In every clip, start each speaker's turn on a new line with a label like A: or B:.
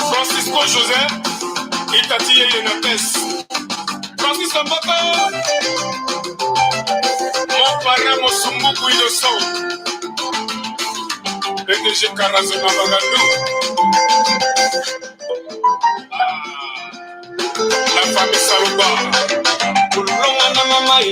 A: Francisco José, Itati Yonates, Francisco Mboko, mon parrain, mon Sumbuku innocent, PDG Karazona Bagadou, la famille Saluba, Kulunga Mamai,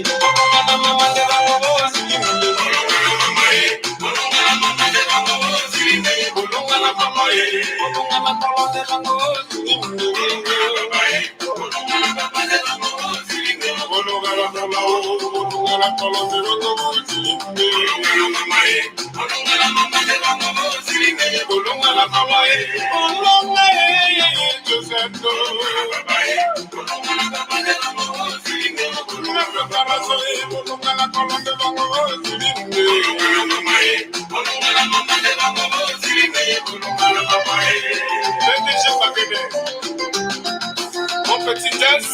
A: mon petit Jess,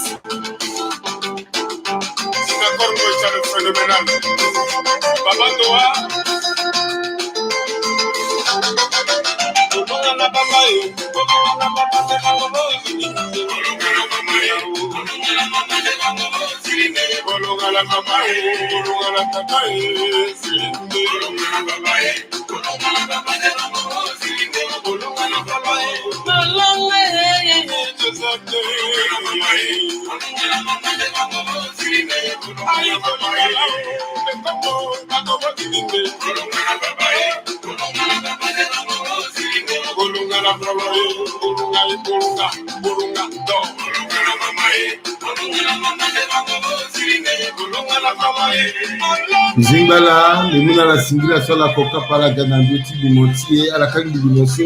A: c'est encore le phénoménal. Baba Doha,
B: Zimbala, le mouna la singila sur la coca par la ganandoti du motier à la canne du mosso.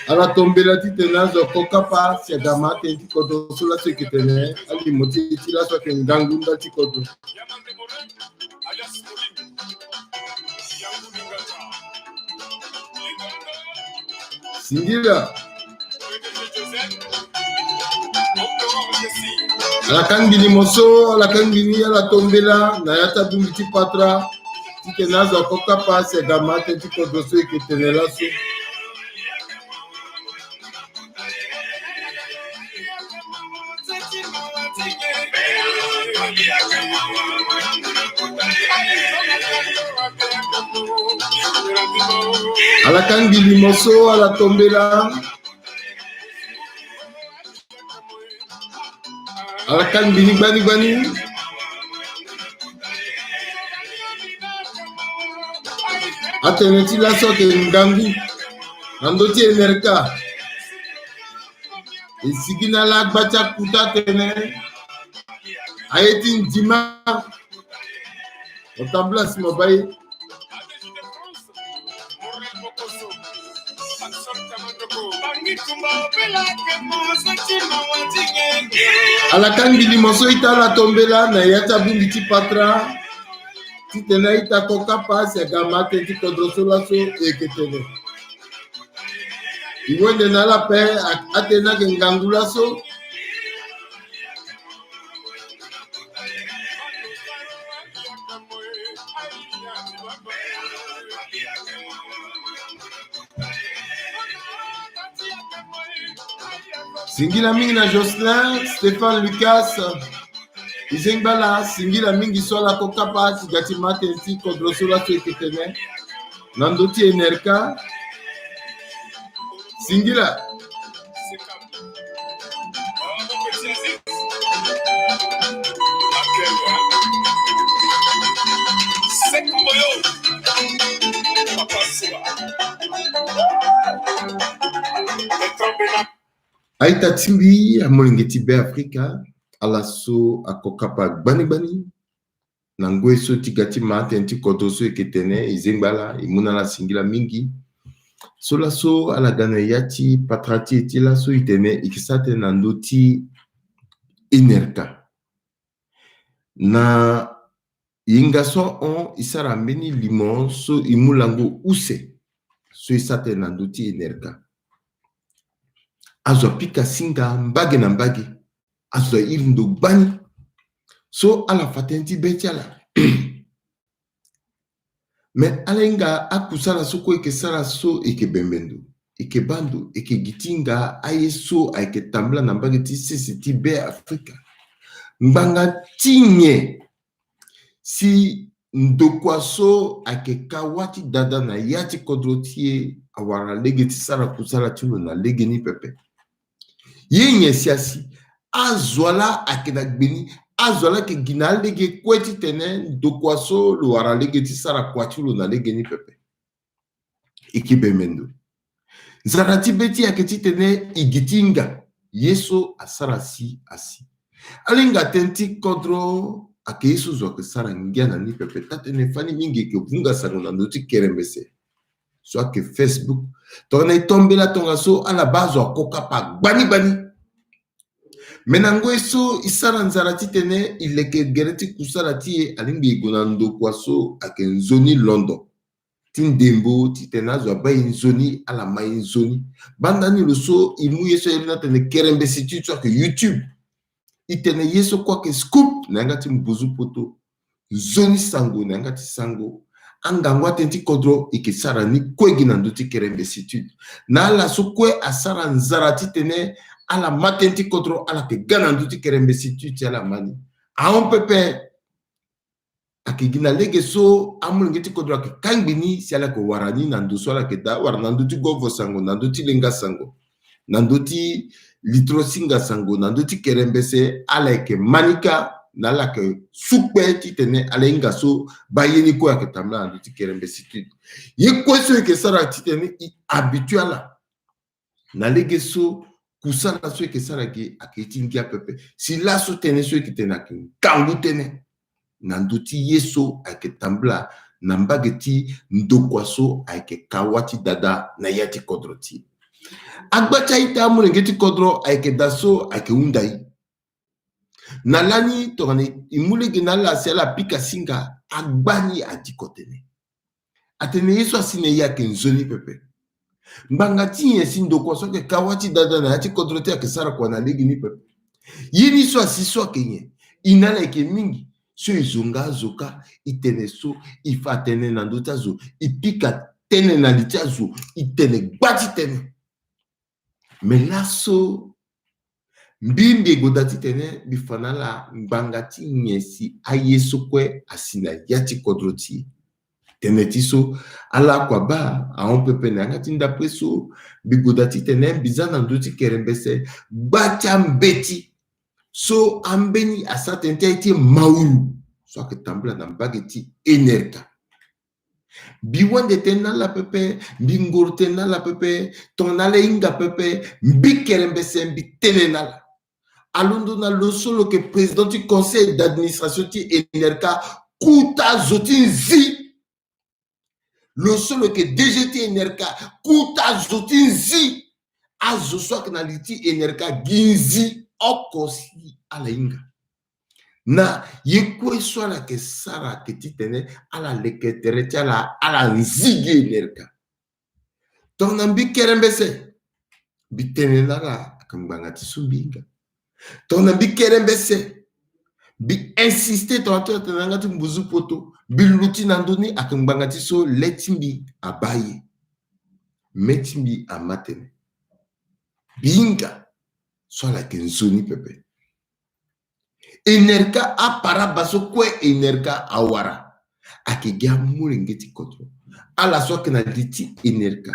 B: À la tombée la titena de coca par Siagama, Tentikodo, sur la secrétaire, à l'imotier, qui la soit une gangunda Tikodo. Singila. À la canne du mosso, à la canne du à la tombée là, Nayata Bumiti Patra, Titena de coca par Siagama, Tentikodo, ceux qui tenaient là. À la canne du limoso, à la tombée là. À la canne du Bani. Ateneti la sorte Ngangu. Andoti Enerka. Et Sigina la Bacha Kuta Tene. Ayetin Dima. On t'embrasse, mon bail. À la canne du limoso, il t'a la tombée là, mais il y a ta boutique patra. Tu te n'as pas coca pas, c'est gamma, tu te drosses la so et que tu es. Il voit de la paix à Athéna Gangula so. Singila mingi na Jocelyn, Stéphane Lucas, Izengbala, Singila mingi sola kokapa, Sigati Matenti, Kodrosola Tueketene, Nandoti Enerka, Singila. Aïta Timbi, à Molingeti Be Africa, à la so, à Kokapa Bani, Nangwe so Tigati Matenti, Kodoso et Ketene, Izengbala, Imunala Singila Mingi, Sola so, à la Ganayati, Patrati et Tila so Itene, Ikisate Nandoti Inerka. Na Yingaso on, Isara Meni Limon, so Imulango Use, so Isate Nandoti Inerka. Azopika singa mbage na mbage Azo irindo bani. So ala fatenti betiala. Mais alenga akusala soko eke sala so eke bembendo. Eke bando, eke gitinga, ayeso, eke tambla nambageti sisi be Afrika. Mbanga tinye si ndokwaso ake kawati dada na yati kodrotie awara legeti sara kusala tuno na legeni pepe. Yenye siasi azwala ake na gbeni azwala ke gina lege kweti tene ndokwaso lo wara legeti sara kwatulo na legeni pepe. Ikibe mendo. Zarati beti aketi tene igitinga yeso asara si asi. Alinga tenti kodro ake yesu zwa ke sara ngia na ni pepe tatene fani mingi ke vunga sango na ndoti kerembese. Soit que Facebook tona itombela tonga so ala bazo akoka pa bani. Menango eso isara nzarati tene ileke gereti kusarati e alingi igonando kwaso ake nzoni London. Tindembo titena zwa ba inzoni ala ma inzoni. Bandani loso imu yeso elina tene kerembese tu soit que YouTube. Itene yeso kwa ke scoop nangati mbuzu poto zoni sango nangati sango angangwa tenti kodro ikisara ni kwegi na nduti kerembesitude na ala so kwe asara nzarati tene ala matenti kodro ala ke gana nduti kerembesitude ala mani aon pepe akigina lege so amulingeti kodro ake kangbini si ala ko warani na nduso ala ke da war na nduti govo sango na nduti lenga sango na nduti litro singa sango na nduti kerembese ala ke manika na la ke sukpe titene ala inga so bayeni ko ake tamla na nduti kerembesitude ye kweso ke sara titene habituala na lege so kusala so ke sara ke aketingia pepe si la so tene so ke tena ke kangu tene na nduti yeso ake tambla na mbageti ndokwaso ake kawati dada na yati kodroti agbacha ita amune ngeti kodro ake daso ake undai nalani tokane imule genala sela pika singa agbani adikotene atene yeso asine yake nzoni pepe mbangati yesi ndokwaso ke kawati dada na yati kodroti ake sara kwa na legi ni pepe yini so asiso kenye inala eke mingi so izonga zoka itene so ifatene na ndotazo ipika tene na litazo itene gbati tene melaso mbimbi godati tene bifanala mbangati nyesi ayeso kwe asina yati kodroti tene tiso ala kwa ba aon pepe na ngati ndapreso bigodati tene bizana nduti kerembese bacha mbeti so ambeni asatente iti maulu so ke tambla na mbageti enerka biwande tena la pepe bingor tena la pepe tonale inga pepe mbikerembese mbitenenala alundo na lo solo que président du conseil d'administration ti enerka kuta zotinzi lo solo que DGT enerka kuta zotinzi azo so na liti enerka ginzi okosi ala inga na yekwe swala ke sara ke titene ala leketere ala nzige enerka tona mbikerembese bitene nala akambanga tisumbinga tona mbikerembese bi insister tona tena ngati mbuzu poto biluti nandoni akambanga tiso letimbi abaye metimbi amatene binga swala ke nzoni pepe enerka apara baso kwe enerka awara akigya mulengeti kotro ala soke na liti enerka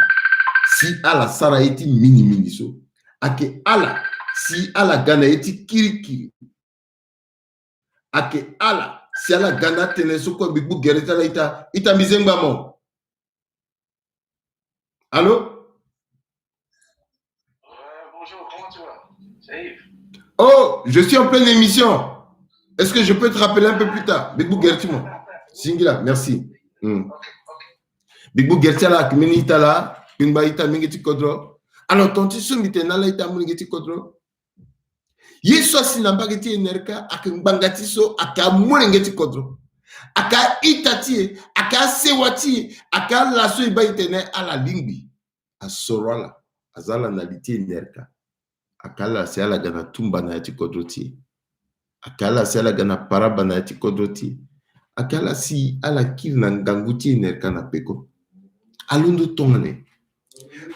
B: si ala sara eti mini so ake ala si ala gana eti kirikiri ake ala si ala gana tene so kwa bibu gereta la ita mizengba mo. Allô?
A: Bonjour, comment tu vas? C'est Yves.
B: Oh, je suis en pleine émission. Est-ce que je peux te rappeler un peu plus tard? Big Bou Gertimo. Singila, merci. Big Bou Gertala, Minita la, Pimbaita Mingeti Kodro. Alors, ton tissu mitenala ita Mingeti Kodro. Yeso sinambageti enerka, akimbangatiso, aka Mingeti Kodro. Aka itati, aka sewati, aka laso ibaitene ala lingbi. A sorala, azala naliti enerka. akala se ala gana tumba na yati kodroti akala se ala gana paraba na yati kodroti akala si ala kil na nganguti enerka na peko alundo tongane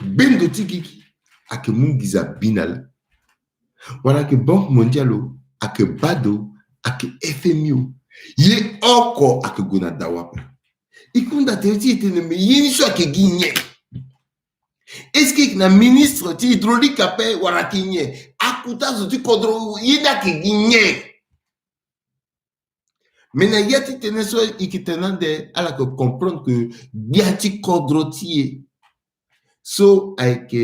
B: bendo tikiki ake mungiza binal wana ke banque mondiale ake bado ake FMI ye oko ake gona dawapa ikunda terti etene yini so ake ginye est-ce que na ministre ti hydraulique ape wara kinye akuta zo ti kodro yina ke ginye maintenant yati tene so ikitenande ala ko comprendre que yati kodro ti so avec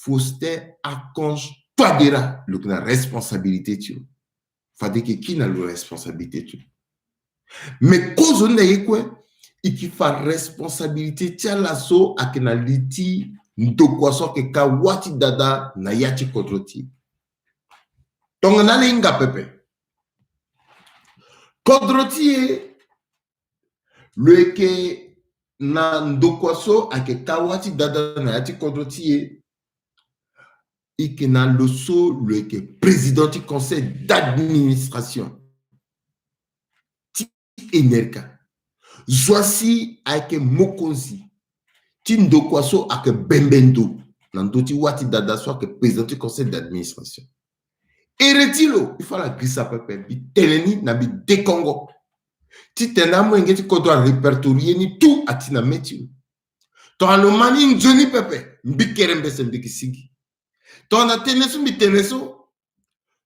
B: Faustin Archange Touadéra le na responsabilité tu fade que qui na la responsabilité tu mais cause on est quoi et qui fa responsabilité tia la so akena liti ndokwa so ke ka wati dada na yati kodroti donc na linga pepe kodroti le ke na ndokwa so ake ka wati dada na yati kodroti et que na le so le ke président du conseil d'administration ti enerka Zwasi ake mokonzi tindo kwaso ake bembendo nandoti wati dada so ake président du conseil d'administration eretilo il faut la grissa pepe bi teleni na bi dekongo ti tenamo ngeti ko doit répertorier ni tout atina métier to alomani njoni pepe mbi kerembe se mbi kisigi to na teneso mbi teneso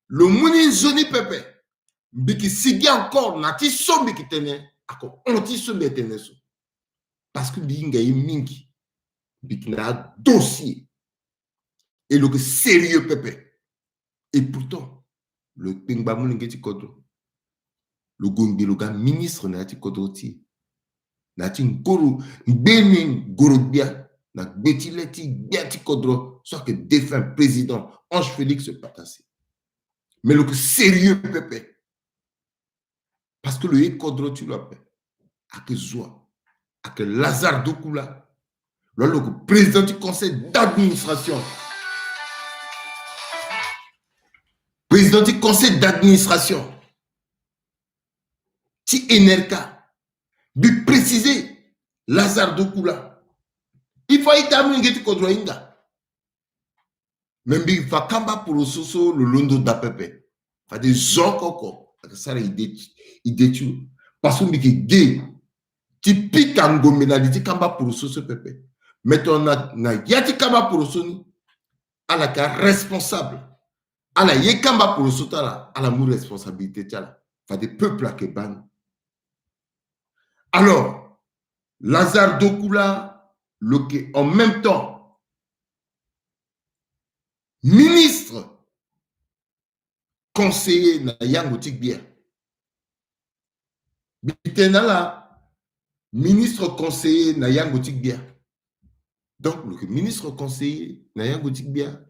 B: le muni njoni pepe mbi kisigi encore na ti so mbi kitene ako onti so mbi teneso parce que binga yi mingi bikina dossier et le sérieux pepe et pourtant le pingba mulingeti kodo le gombi le gars ministre na ti kodo ti na ti ngoro mbeni gorobia na betileti biati kodro soit que défunt président Ange Félix Patassé mais le sérieux pepe parce que le kodro tu l'appelles à que Zoa à que Lazare Dokula le président du conseil d'administration président du conseil d'administration ti enerka bi préciser Lazare Dokula il faut itamu ngeti kodro inga même bi fa kamba pour soso le londo da pepe fa des zokoko ça idée tu parce que bi gay typique angomélalité kamba pour soso pepe mettons na yati kamba pour soni ala ka responsable ala ye kamba pour sotala ala mu responsabilité tala fa des peuples à keban alors Lazare Dokula le en même temps ministre conseiller na yango tikbia bitenala ministre conseiller na yango tikbia donc le ministre conseiller na yango tikbia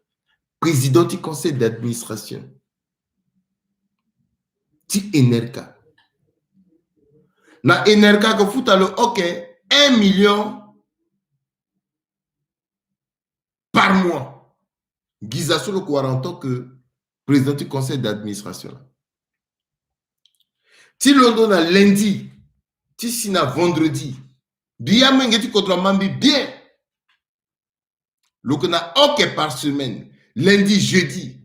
B: président du conseil d'administration ti enerka na enerka ko futa le OK 1 million par mois giza solo ko en tant que président du conseil d'administration ti londo na lundi ti sina vendredi biya mengeti contre mambi bien le na OK par semaine lundi jeudi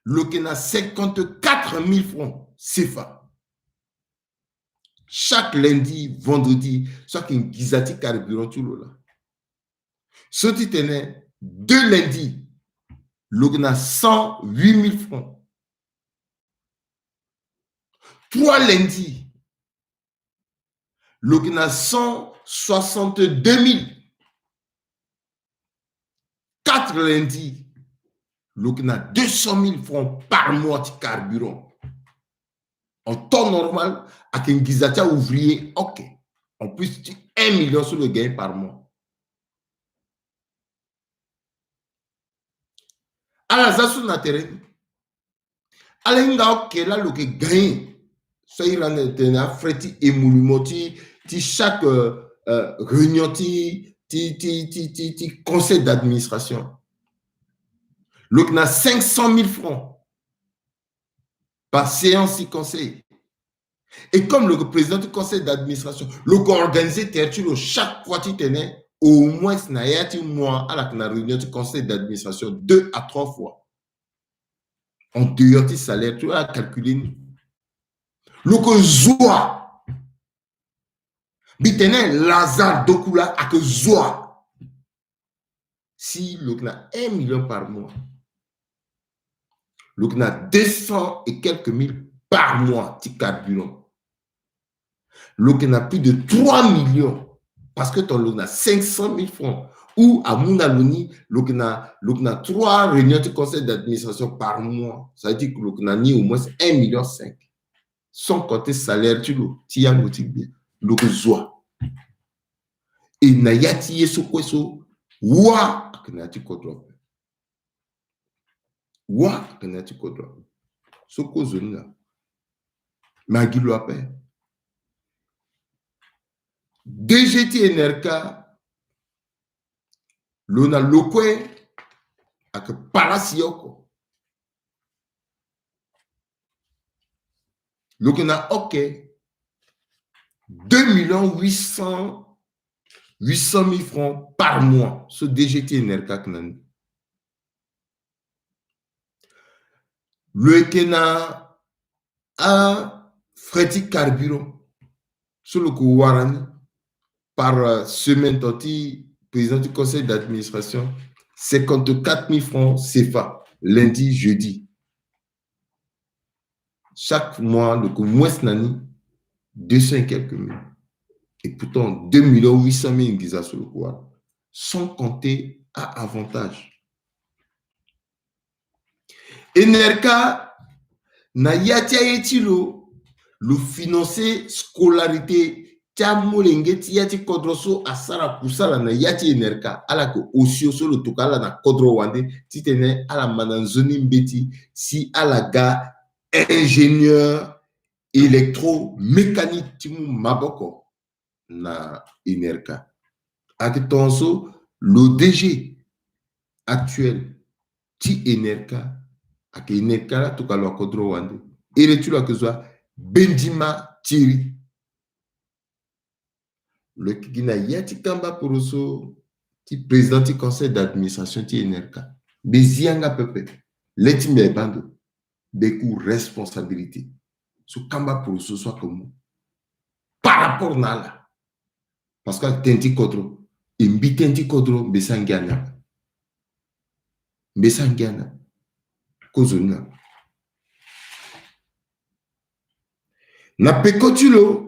B: le na 54 000 francs CFA chaque lundi vendredi soit qu'un gizati carburant tout là ce qui tenait 2 lundis le na 108 000 francs 3 lundis le na 162 000 4 lundis le na 200 000 francs par mois de carburant en temps normal avec un guizatia ouvrier OK en plus 1 million sur le gain par mois alors ça sur l'intérêt alors OK là le gain ça il en est un freti et moulumoti ti chaque réunion ti conseil d'administration L'autre a 500 000 francs par séance du conseil. Et comme le président du conseil d'administration, le organisé chaque fois tu tenais au moins mois à la réunion du conseil d'administration 2 à 3 fois. En dehors du salaire, tu vas calculer. Le que zoa, bitene Lazare Dokula a que zoa. Si le a 1 million par mois, le a 200 et quelques mille par mois, tu carburant. Le a plus de 3 millions parce que ton lot a 500 000 francs. Ou à Mounaloni, le a 3 réunions du conseil d'administration par mois. Ça veut dire que le a ni au moins 1,5 million. Sans compter salaire, tu y as bien. Le zoa. Et Nayati Yeso Kweso, wa Knati Kodro. Wa Knati Kodro. Soko Zona. Magilo Ape. DGT NRK, l'on a lokwe avec Parasioko. L'on a OK 2 800 000 francs par mois sur DGT NRK. Le Kena a fréti carburant sur le Kouwarani par semaine toti président du conseil d'administration 54 000 francs CFA lundi jeudi chaque mois le Kououès Nani 200 et quelques mille et pourtant 2 800 000 guisa sur le Kouwarani sans compter à avantage. Enerka na yatia etilo le financer scolarité Tiamolengeti yati kodroso asara kusala na yati Enerka ala ko osio le tokala na kodro wande titene ala mananzoni mbeti si ala ga ingénieur électromécanique timu maboko na Enerka. Akitonso le DG actuel ti Enerka ak Enerka la tokala kodro wande et tu la que soit Bendima Thierry. Le Kigina Yati Kamba Poroso, qui président du conseil d'administration de Enerka. Bezianga Pepe, l'etime bando, beaucoup responsabilité. Ce Kamba Poroso soit comme nous. Par rapport à là. Parce que Tenti Kodro, Imbi Tenti Kodro, Besangana. Besangana. Kozuna. Na Pekotulo.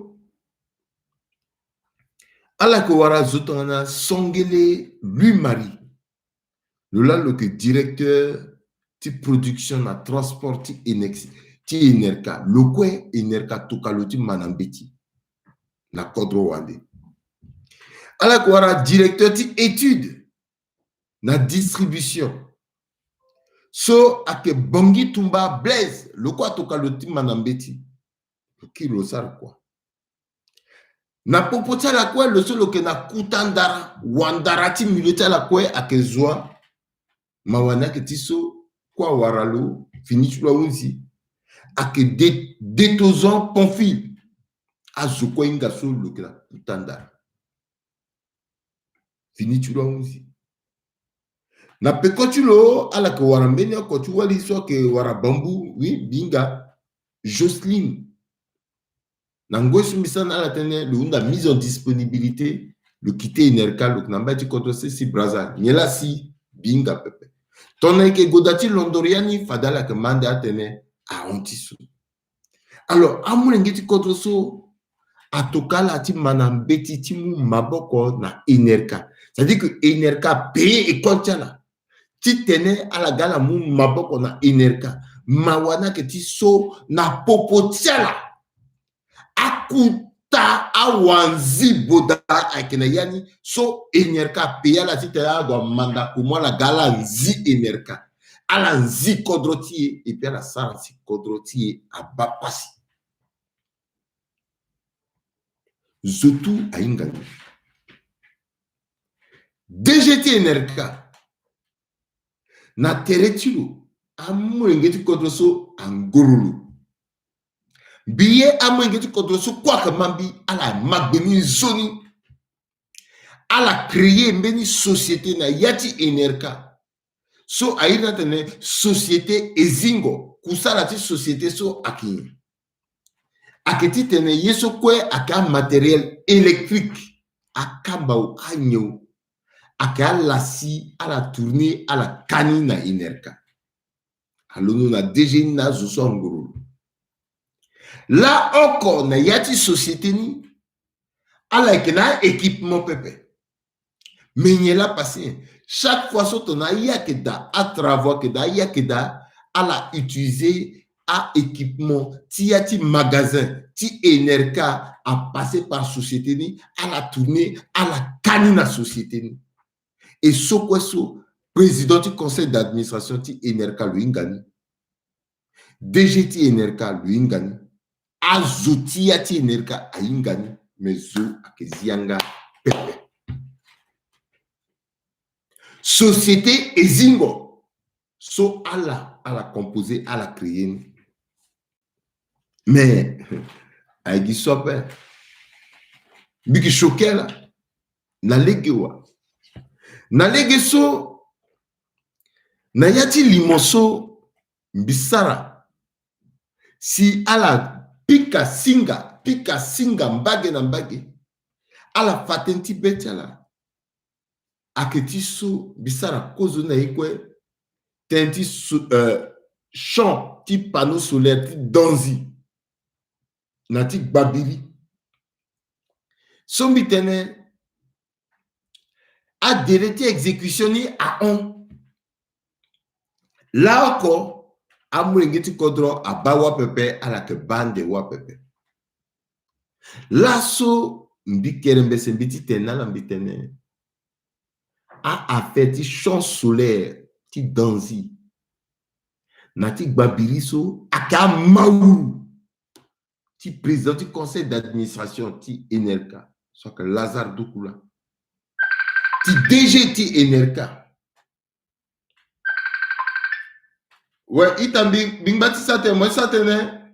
B: Alakowara Zotana Songele lui-mari. Le directeur de production na transport ti Enerka. Le kwe Enerka tokaloti manambeti. Na kodro wande. Alakowara directeur de études na distribution. So ake Bongi Tumba Blaise. Le kwa tokaloti manambeti. Qui le sar quoi? Na popotia la kwe le solo ke na kutandara wandarati milita la kwe akezwa mawana ketiso kwa waralo finichwa unzi ake detozan Pamphile azukwa inga solo ke na kutandara finichwa unzi na pekotulo ala ke warambenya kotu wali so ke warabambu oui binga Jocelyne Nangosu misana la tene le unda mise en disponibilité le quitter Enerka le namba ti koto si braza nyela si binga pepe tona ke godati londoriani fadala ke mande atene a ontisu alors amule ngeti koto so atokala ti manambeti ti mu maboko na Enerka c'est-à-dire que Enerka paye et kontala ti tene ala gala mu maboko na Enerka mawana ke ti so na popotiala akuta awanzi boda akene yani so Enerka peya la tite ya do manda kuma la gala nzi Enerka ala nzi kodrotie et puis la sara si kodrotie abapasi zotu aingani DGT Enerka na teretilo amulengeti kodroso angurulu biye amulengeti kodroso kwa kamambi ala magbeni zoni ala créer mbeni société na yati enerka so aina tene société ezingo kusala ti société so akini aketi tene yeso kwe aka matériel électrique akambau anyeu aka lasi ala tourner ala kani na enerka alono na DG na zoso nguru la oko na yati société ni ala kena équipement pepe menyela passé chaque fois so tona yakeda a travaux keda yakeda ala utiliser à équipement ti yati magasin ti enerka a passé par société ni ala tourner ala kani na société ni et so kweso président du conseil d'administration ti enerka luingani DG ti enerka luingani azoti yati enerka aingani mezo akezianga pepe société ezingo so ala composer ala créer mais aigi sope biki chokela na legewa na lege so na yati limoso mbisara si ala pika singa mbage na mbage ala fatenti betala aketi so bisara kozo na ikwe tenti champ ti panneau solaire ti donzi na ti babili sombi tene a dereti exécution ni a on la oko amulengeti kodro abawa pepe ala ke bande wa pepe la so mbi kerembe se mbiti tena la mbitene a fait ti champ solaire ti danzi na ti gbabiriso aka mawu ti président du conseil d'administration ti Enerka soit que Lazare Doukoula ti DG ti Enerka ouais itambi bingbati sate moi satene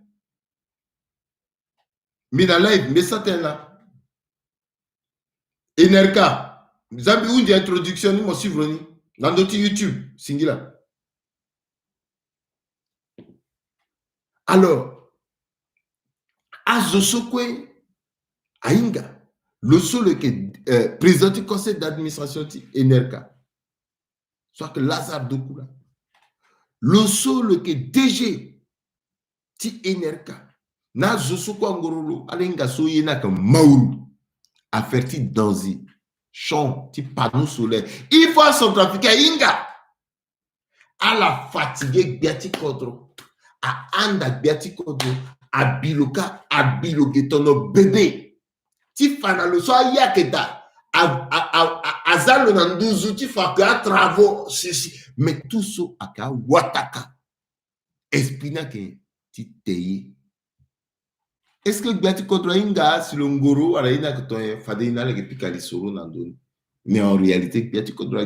B: mina live mais satena Enerka Zambi unji introduction ni mo suivre ni dans notre YouTube singila. Alors azosokwe ainga le seul que président du conseil d'administration ti Enerka soit que Lazare Doukoula le seul que DG ti Enerka na zosokwa ngorolo alenga soyena ka mauru aferti danzi champ ti panneau solaire il faut centrafricain inga à la fatigué biati kodro a anda biati kodro a biloka a biloge tono bébé ti fana le so yakeda a zalo na nduzu ti faka travaux ceci mais tout so aka wataka espina ke ti teye. Est-ce que biati kodro inga silongoro ala ina que ton fadina le pikali soro nandoni mais en réalité biati kodro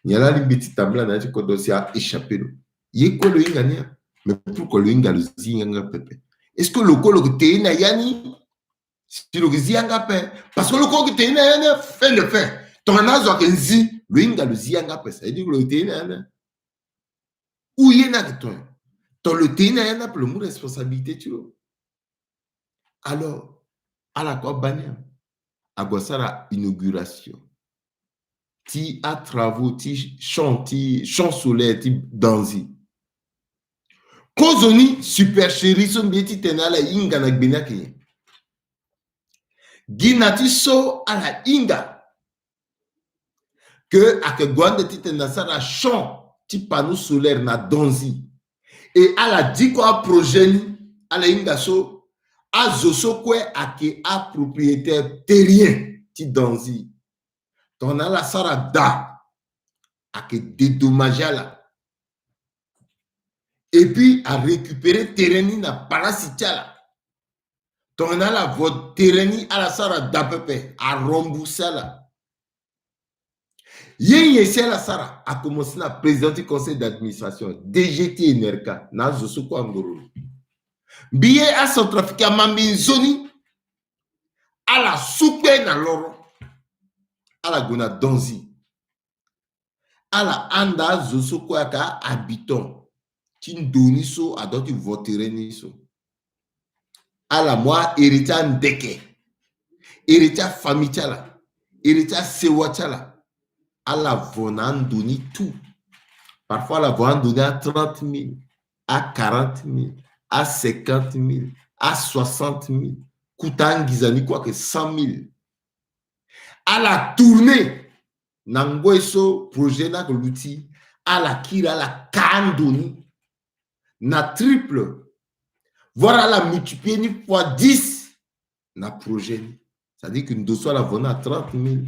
B: nyala li biti tabla na ti kodro si a échappé lo ye ko lo inga nia mais pourquoi lo inga lo zinga pepe est-ce que le ko lo te ina yani si lo zinga pe parce que le ko te ina yani fait le fait ton nazo ke nzi lo inga lo zinga pe ça dit que lo te ina yani ou yena que ton le te ina yani pour le mot responsabilité tu vois. Alors, à la quoi bania, à quoi ça la inauguration, ti a travaux, ti champ solaire, ti danzi. Kozoni super chéri son bieti tenala inga na gbena ke. Ginati so à la inga que à que gwande ti tenasa la champ ti panneau solaire na danzi et à la dit quoi projet ni à la inga so azosokwe ake a propriétaire terrien ti danzi ton a la sara da ake dédommager la et puis à récupérer terrain na parasitiala ton a la votre terrain à la sara da pepe à rembourser la Yen Sela Sara a commencé à présenter le conseil d'administration DGT Enerka na Zosoko Angoro. Billet à Centrafrique Mambinzoni à la soupe na loro à la Gona Donzi à la Anda Zosoko aka habitant qui doni so a d'autres voter niso à la moi héritage Ndeke héritage famille tala héritage Sewa tala à la vonan doni tout. Parfois, la voie donnée à 30 000, à 40 000, à 50 000, à 60 000. Coûtant Gizani quoi que 100 000. À la tournée, Nangoeso projet na l'outil, à la kira, la kandoni, na triple, voire à la multiplier ni fois 10, na projet. C'est-à-dire que nous devons la vendre à 30 000.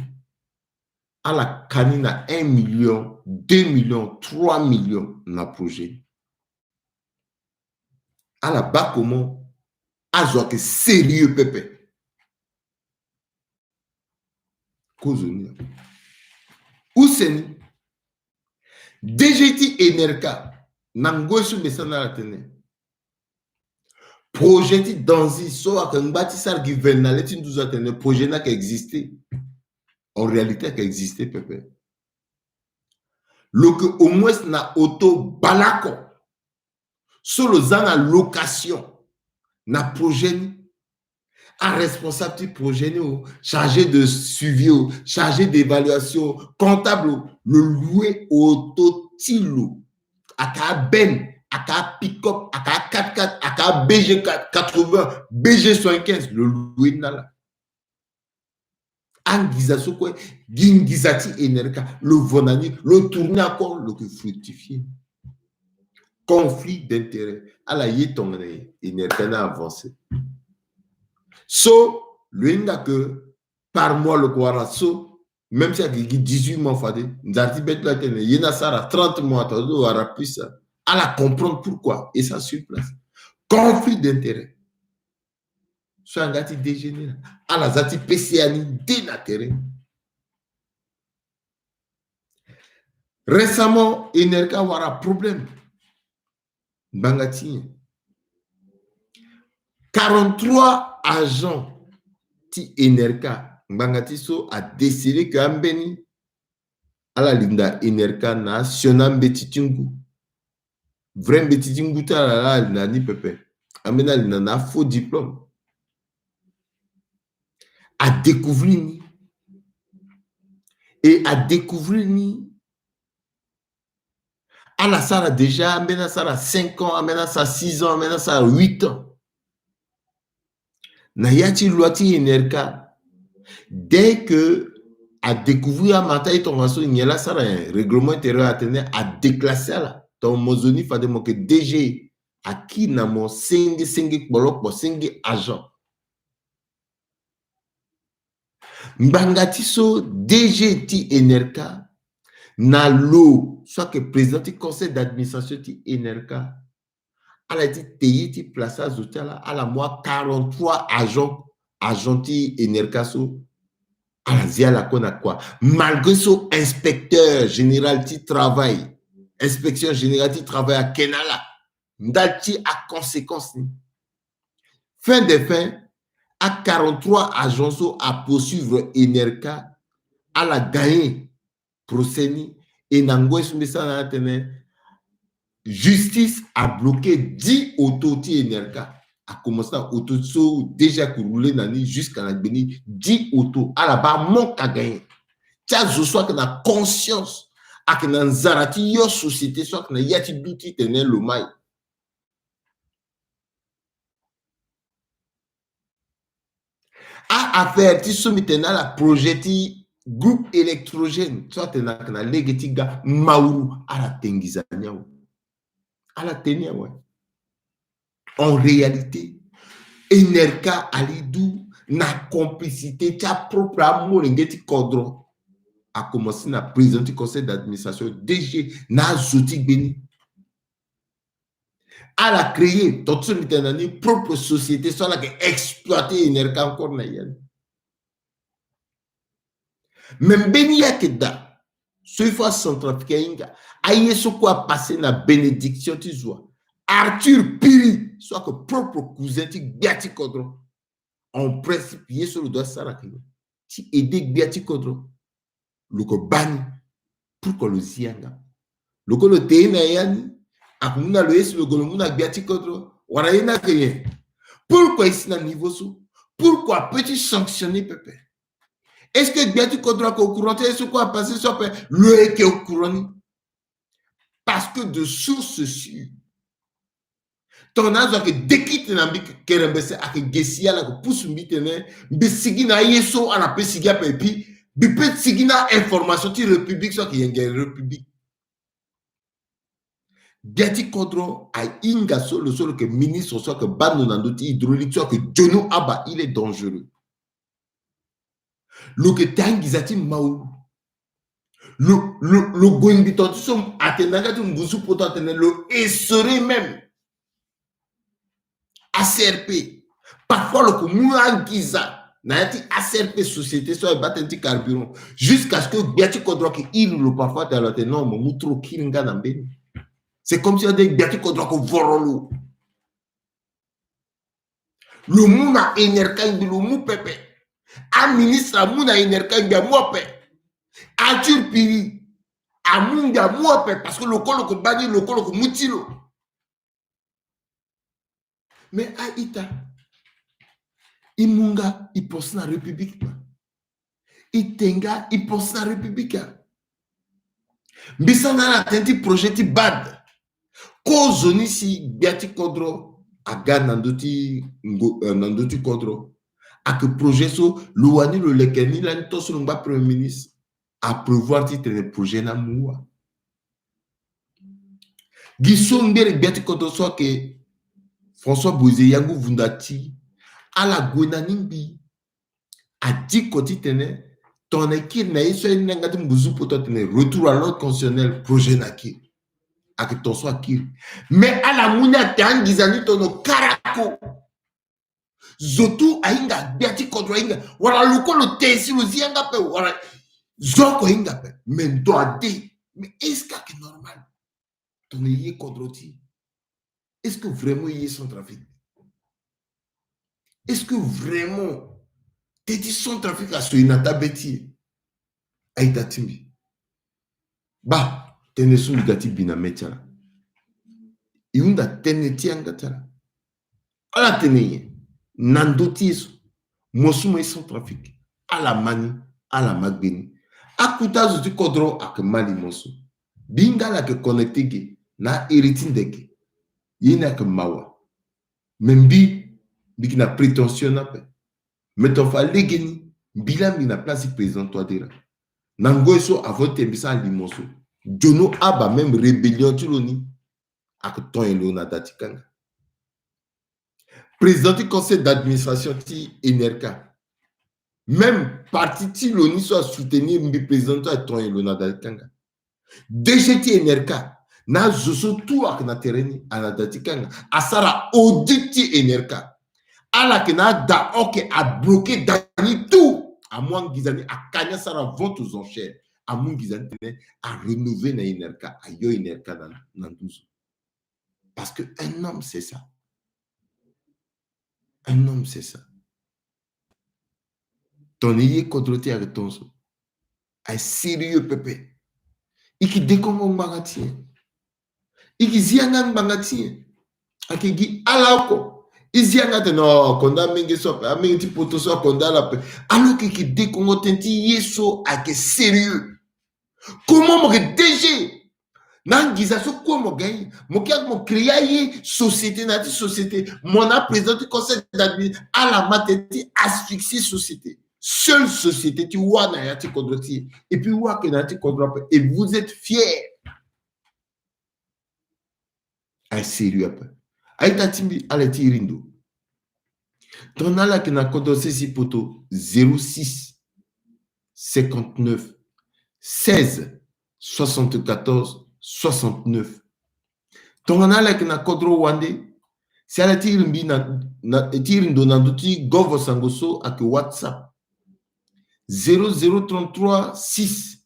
B: À la canine à 1 million, 2 millions, 3 millions na projet. À la bas comment à jouer que sérieux pépé. Kozoni. Où c'est DGT Enerka nango sou mesana la tene. Projet danzi so ak ngati sar gouvernement ti nous a tene projet na qui existé. En réalité qui existé pépé. Le que au moins na auto balako. Solo zana location na projet un responsable du projet chargé de suivi chargé d'évaluation comptable le louer auto tilo aka ben aka pick-up aka 4x4 aka BG 80 BG 75 le louer nala angizaso quoi gingizati enerka le vonani le tourner encore le que fructifier conflit d'intérêt à la yetongane enerka na avancé. So, lui n'a que par mois le quoi so, même si il y a 18 mois fadé, nous avons dit la télé, il y a ça 30 mois, tu dois plus ça. À la comprendre pourquoi et ça sur place. Conflit d'intérêt. Soit un gars dégénéré, à la zati PCANI dénatéré. Récemment, Enerka a un problème. Bangati. 43 agents ti Enerka Mbangatiso a décidé que Ambeni à la linda Enerka national betitingu vrai betitingu ta la ni pepe amena linda na faux diplôme a découvrir ni et a découvrir ni à la sala déjà amena sala 5 ans amena ça 6 ans amena ça 8 ans na yati luati Enerka dès que à découvrir à Mataï ton raso il y a là ça un règlement intérieur à tenir à déclasser là ton mozoni fade mo que DG à qui na mon 5 bolok pour 5 agents mbangatiso DG ti Enerka na lo soit que président du conseil d'administration ti Enerka a été payé ti place à Zotala à la mois 43 agents ti Enerka so à la quoi malgré son inspecteur général qui travaille inspection générale qui travaille à Kenala ndati à conséquence fin de fin à 43 agents à poursuivre Enerka à la gagner procès et nango esumisa na justice a bloqué 10 autos ti Enerka a commencé à auto déjà rouler nani jusqu'à la béni 10 autos à la bas manque à gagner tia zo soit que na conscience à que na nzarati yo société soit que na yati duti tenait le mai a affaire ti so mitena la projet ti groupe électrogène soit que na legeti ga mauru à la tengizania à la tenia ouais. En réalité, Enerka Alidou na complicité ta propre amour ngeti kodro a commencé na président du conseil d'administration DG na zoti beni à la créer toute son propre société soit la que exploiter Enerka encore na yan même beni yakeda Ce fois centrafricain, aïe ce quoi passer na bénédiction tu vois. Arthur Piri, soit que propre cousin tu Biati Kodro. En principe, il sur le doigt Sarakino. Tu aides Biati Kodro. Le ko bani pour que le zianga. Le ko le teina yani. Akumuna le es le golomuna Biati Kodro. Waraina kenye. Pourquoi ici na niveau sous? Pourquoi peux-tu sanctionner Pepe? Est-ce que Biati Kodro est au courant? Est-ce quoi passer sur le est au courant? Parce que de sources sûres, ton âge que déquitte n'ambik kerembese ak gesia la ko pousse mbitene bisigina yeso ala pesiga pepi bipet sigina information ti république soit qui yenge république Biati Kodro a inga le solo que ministre soit que banu nandoti hydraulique soit que Jono Aba il est dangereux le que tangizati maou le goinbiton som atenanga tu mbusu potantene le esserait même ACRP. Parfois, le commun Giza, n'ayati ACRP société, soit batenti carburant, jusqu'à ce que Biati Kodro qui il le parfois dans la non, mon moutro kiringa n'ambeni. C'est comme si on dit Biati Kodro qui vorolo. Le mouna énerkang le mou pepe. Un ministre a mouna énerkang a mope. Arthur Piri a mouna mope parce que le colo que bani le colo que moutilo. Mais Aïta, Imunga, il pense la République. Itenga, il pense la République. Bisana a tenti projet ti bad. Cause ni si Biati Kodro aga nandoti Kodro. A que projet so Louani le lekeni la nito so ngba premier ministre a prévoir ti tene projet na moua. Gisongere Biati Kodro so que François Bozé Yango Vundati à la Gwenanimbi a dit côté tene ton équipe n'a eu une nangati mbuzu poto tene retour à l'ordre constitutionnel projet naki a que ton soit qui mais à la mouna tangizani tono karako zotu ainga Biati Kodro ainga wala luko lo tesi lo zianga pe wala zoko ainga pe mais doit dire mais est-ce que c'est normal ton yé Kodroti est-ce que vraiment il est sans trafic? Est-ce que vraiment t'es dit sans trafic à ce inata beti aïta timbi? Bah, t'es sous gati binametala. Iunda teneti angatala. Ala teneye. Nandotis. Mosume sans trafic. À la mani, à la magbeni. Akuta zuti Kodro ak mali mosu. Bingala ke connecté na iritindeke. Yena que mawa. Membi, biki na prétention na pe. Meton fa legeni, bilan na place président toi dira. Nango so avote mbisa limonso. Jono Aba même rébellion tuloni. Ak ton elona datikanga. Président du conseil d'administration ti Enerka. Même parti ti loni soit soutenir mbi président toi ton elona datikanga. DGT Enerka. Na zoso tout ak na tereni anadatikanga asara auditi Enerka ala ke na da ok a bloqué dani tout à moins gizani a kanya sara vente aux enchères à moins gizani a renouveler na Enerka a yo Enerka dans 12 parce que un homme c'est ça ton yé contrôlé avec ton so a sérieux pépé iki décongo mbangati iki zianga mbangati akigi alako izianga te no konda mingi so mingi ti poto so konda la pe alors que dès qu'on tenti yeso ake sérieux comment mo que DG nangiza so ko mo gagne mo kia mo créer société na ti société mon a président du conseil d'administration à la mateti asphyxie société seule société tu vois na yati kodroti et puis wa que na ti kodrop et vous êtes fiers à sérieux peu aïta timbi aleti rindo ton ala que na kodrose si poto 06 59 16 74 69 ton ala que na kodro wande si aleti rimbi na tirindo na duti govo sangoso ak WhatsApp 0033 6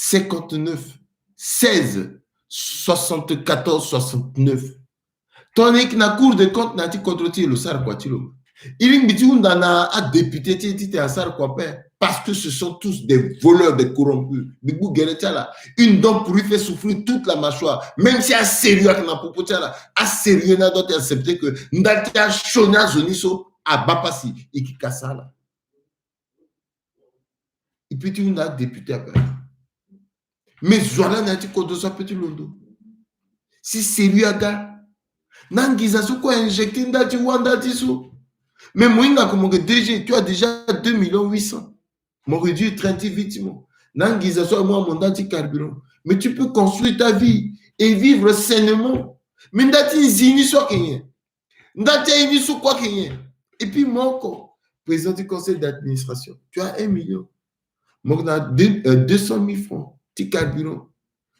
B: 59 16 74 69. Tonique na cour de compte na ti contrôler le sar quoi tu le. Il dit on a député ti à sar quoi parce que ce sont tous des voleurs, des corrompus. Bigou Geretia là, une dent pour lui faire souffrir toute la mâchoire, même si à sérieux na popotia là, à sérieux na doit accepter que ndatia chona zoniso à bapasi et qui casse là. Et puis tu as député après. Mais Zola n'a dit qu'on soit petit londo. Si sérieux à gars, n'angiza sou quoi injecter ndati wanda tisu. Mais moi comme que DG, tu as déjà 2 800 000. Mon réduit 30 victimes. N'angiza sou moi mon dati carburant. Mais tu peux construire ta vie et vivre sainement. Mais ndati zini so kenye. Ndati ini sou quoi kenye. Et puis moi président du conseil d'administration, tu as 1 million. Moi on a 200 000 francs. Ti carburant.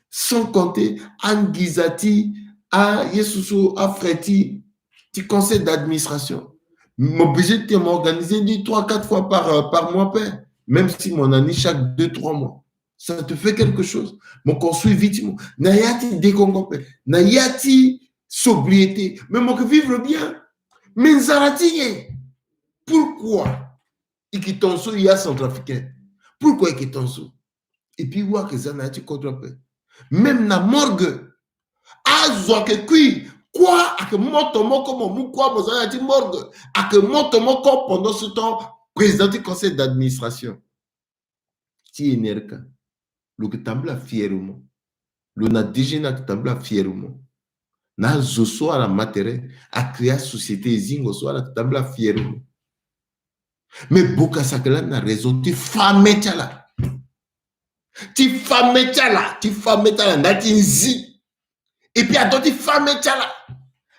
B: Sans compter Angizati, à Yesusu, à Freti, tu conseil d'administration. Mon budget est organisé 3-4 fois par mois, père. Même si mon année chaque 2-3 mois. Ça te fait quelque chose. Mon construit vite. Nayati décongopé. Nayati sobriété. Mais mon que vivre bien. Mais Nzarati, pourquoi il quitte ton sou, il y a centrafricain. Pourquoi il quitte ton sou? Et puis, ouais, que ça n'a pas contre. Même na morgue, azo que kui, quoi, à que montomo comme mon quoi, vous avez dit morgue, à que montomo comme pendant ce temps, président du conseil d'administration. Si énerka, le que t'ambla fierement, le na déjeuner que t'ambla fierement, na zoso à la matière, à créer société zingo so à la t'ambla fierement. Mais boka sakela na raison, tu femme là. Tu femme là, ndatinzi. Et puis, à d'autres femmes, là.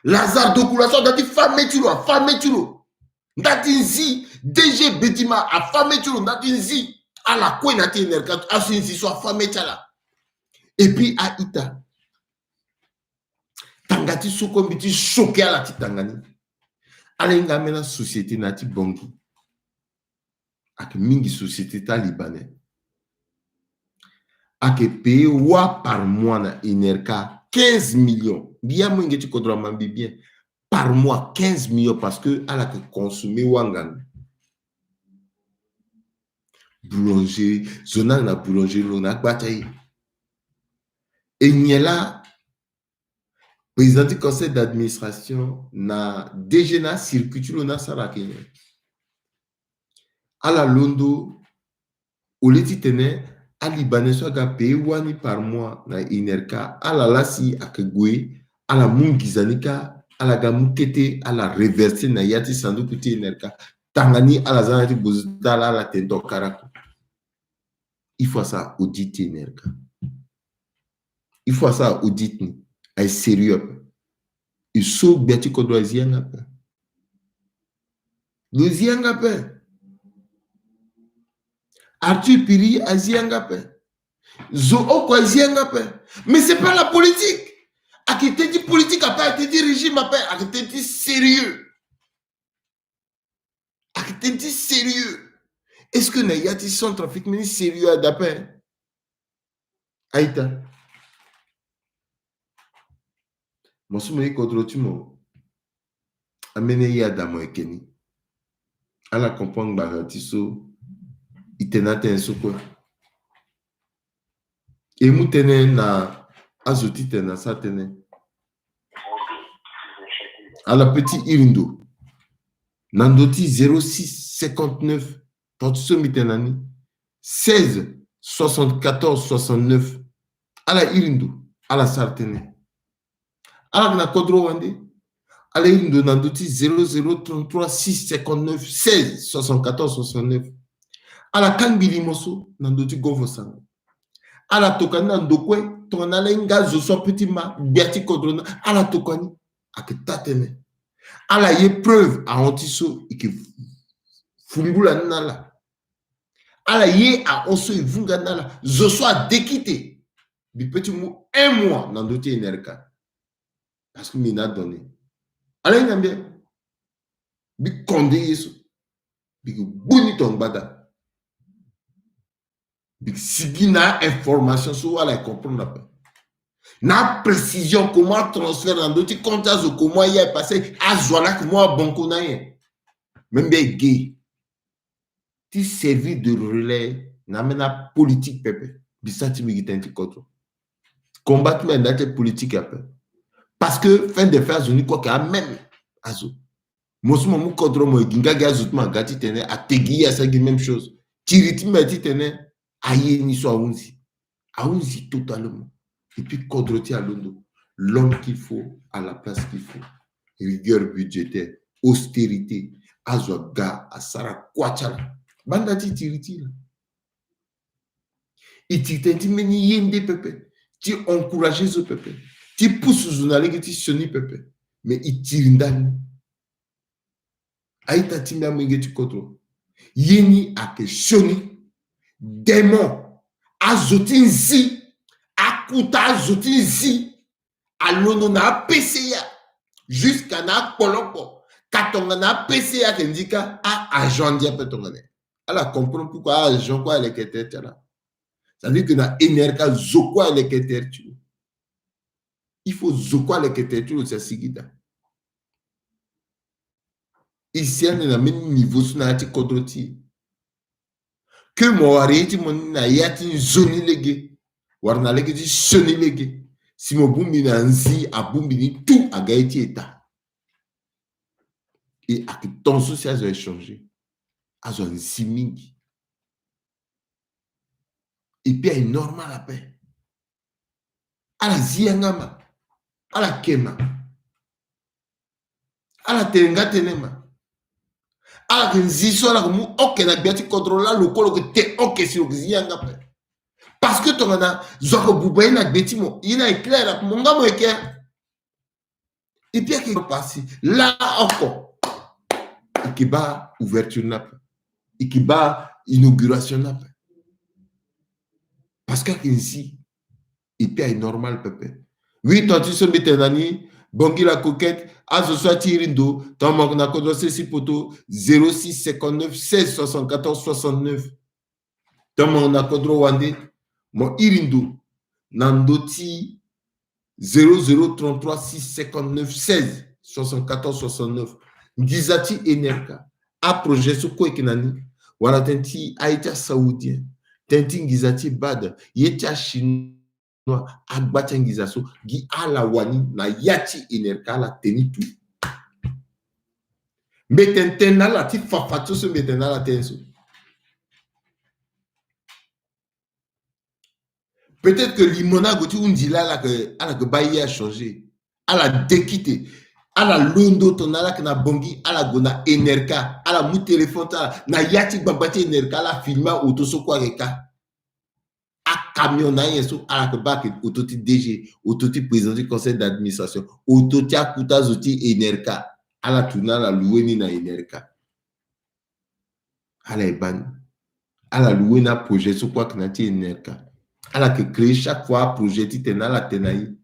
B: Lazare de Koulasso, d'autres femmes, là. Ndatinzi, DG Bedima, à femme, là. Ndatinzi, à la coin, ndatinzi, à Sinzi, soit femme, là. Et puis, à Ita. Tangati, soukombiti, choqué à la Titangani. Alenga, mena, société, nati, bongi. Ak mingi société, talibanais. Ak paye wa par mois na Inerka 15 millions. Bien moins que tu contrôles bien. Par mois 15 millions parce que elle a que consommer wangan. Boulanger, zona na boulanger lona bataille. Et n'y là président du conseil d'administration na déjeuner circuit lona sarakene. À la Londo au leti tene à Libanais soit payé wani par mois na Inerka à la lasi akegwe à la mungizanika à la gamukete à la reverser na yati sandu kuti Inerka tangani à la zanati buzala à la tendo karako. Il faut ça audit Inerka. Il faut ça audit ni ay sérieux. Il so biati ko do azianga pe. Le zianga pe. Arthur Piri azianga pe. Zooko azianga pe. Mais c'est pas la politique. A qui te dit politique après, a te dit régime après, a qui te dit sérieux. A qui te dit sérieux. Est-ce que Nayati son trafic mini sérieux à d'après? Aïta. Mon soumé contre tu m'as amené ya damo ekeni. À la comprendre baratiso. Itenate nsoko. Et moutene na azuti tena satene. À la petite Irindo. Nandoti 06 59 30 mitenani 16 74 69. À la Irindo. À la Sartene. À la Nakodro Wande. À la Irindo Nandoti 00 33 6 59 16 74 69. À la Kanbili Moso, Nandoti Govosan. À la Tokani, Nandokwe, ton alenga, je sois petit ma, Berti Kodrona, à la Tokani, à que tatene. À la épreuve, à Antiso, et que Fumbula Nala. À la yé, à Oso et Vunganala, je sois déquitté. Du petit mot, 1 mois, Nandoti Enerka. Parce que m'ina donné. Allez, Nambia. Bi Kondé Yesu. Bi Buni Tongbada. Si na information sur la comprendre pas. Na précision comment transfert dans d'autres comptes comment il est passé à Zoana comment banco na même bien gay. Tu servir de relais na mena politique pepe. Bisati mi gitenti contre. Combattre mais dans politique après. Parce que fin de faire zoni quoi que même azo. Mosuma mu contre mo ginga gazutma gati tene a tegi ya sa même chose. Tiriti meti tene aye ni so aunzi totalement. Et puis Kodroti à Londo, l'homme qu'il faut à la place qu'il faut. Rigueur budgétaire, austérité, azwaga, asara kwachala. Bandati tiriti. Et tu t'es dit, mais ni yende pepe. Tu encourages ce pepe. Tu pousses journaliste qui soni pepe. Mais il tire ndani. Aïta timia mwingeti kodro. Yeni ake soni. Démon. Azotinzi. Akuta zotinzi. Alono na PCA. Jusqu'à na koloko. Katonga na PCA kendika a agent dia petongane. Alors comprends pourquoi agent quoi les ketete là. Ça veut dire que na énergie zokwa les ketete. Il faut zokwa les ketete c'est sigida. Ici on est à même niveau sur na ti kodroti. Que mo arrêti mon na yati zoni lege. Warna lege ti soni lege. Si mo bumbi na nzi a bumbi ni tout a gaiti eta. Et à que ton social a changé. A zo nzi mingi. Et puis il est normal à paix. À la ziangama. À la kema. À la tenga tenema. À la nziso la mu ok na biati contrôler le colo que te ok si le ziangama. Parce que ton ana zoko bubaye na betimo, il est clair mon gars mo éclair. Et puis qu'il passe là encore. Et qui bat ouverture nap. Et qui bat inauguration nap. Parce que ici et puis est normal peuple. Oui, toi tu se mets nani, bongi la coquette, à ce soit tirindo, tant manque na kodo si poto 06 59 16 74 69. Tant manque na kodo wande, mon irindo, nandoti 0033 6 59 16 74 69. Gizati enerka, a projet sur quoi ekinani, wala tenti aïtia saoudien, tenti gizati bad, yetia chinois. Agbatengizaso gi ala wani na yati enerka la teni tout. Metentena la ti fafato se metena la tenso. Peut-être que limona goti undila la que bayi a changé. À la déquité. À la londo tonala que na bongi à la gona enerka. À la mou téléphone na yati babati enerka la filma autoso kwa reka. Camion na yeso à la bak autoti DG autoti président du conseil d'administration autoti akuta zoti enerka à la tuna la loueni na enerka à la ban à la loueni na projet sur quoi que na ti enerka à la que créer chaque fois projet ti tena la tenaï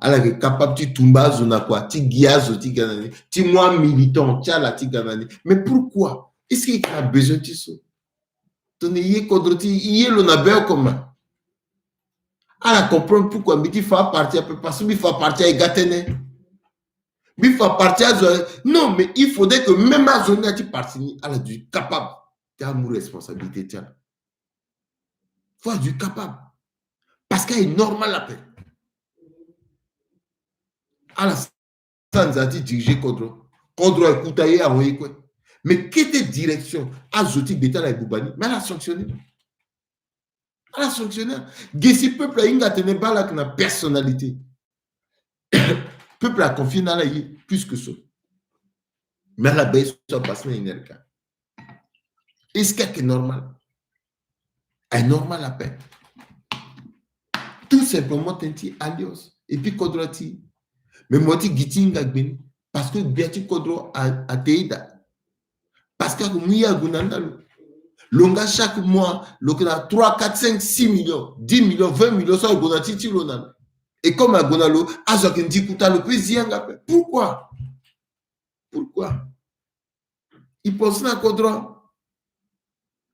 B: à la que capable ti tumba zona quoi ti giazo ti ganani ti moi militant ti la ti ganani mais pourquoi est-ce qu'il a besoin de ça ton yé kodroti yé lo na bel comment à comprendre pourquoi mais il faut partir parce qu'il faut partir à Gatene. Il faut partir à non, mais il faudrait que même à zone à partir à la du capable de avoir responsabilité tiens. Faut du capable parce qu'il est normal la paix. À la sans a dit diriger contre écoutailler à envoyer quoi. Mais quelle direction à Zoti Beta et Boubani mais elle a sanctionné. Elle a sanctionné. Gessi peuple a une na personnalité. Peuple a confié dans la vie plus que ça. Mais à la base, ça passe dans l'énergie. Est-ce que c'est normal? C'est normal la paix. Tout simplement, tu alliance. Et puis, Kodroti. Mais moi, tu gitinga gbeni. Parce que Biati Kodro a teida. Parce que Mouya Gunandalo. Longa chaque mois, l'okina 3, 4, 5, 6 millions, 10 millions, 20 millions, ça, Gonati Tironan. Et comme à Gonalo, Azokin Dikuta le président. Pourquoi? Pourquoi? Il pense à Kodro.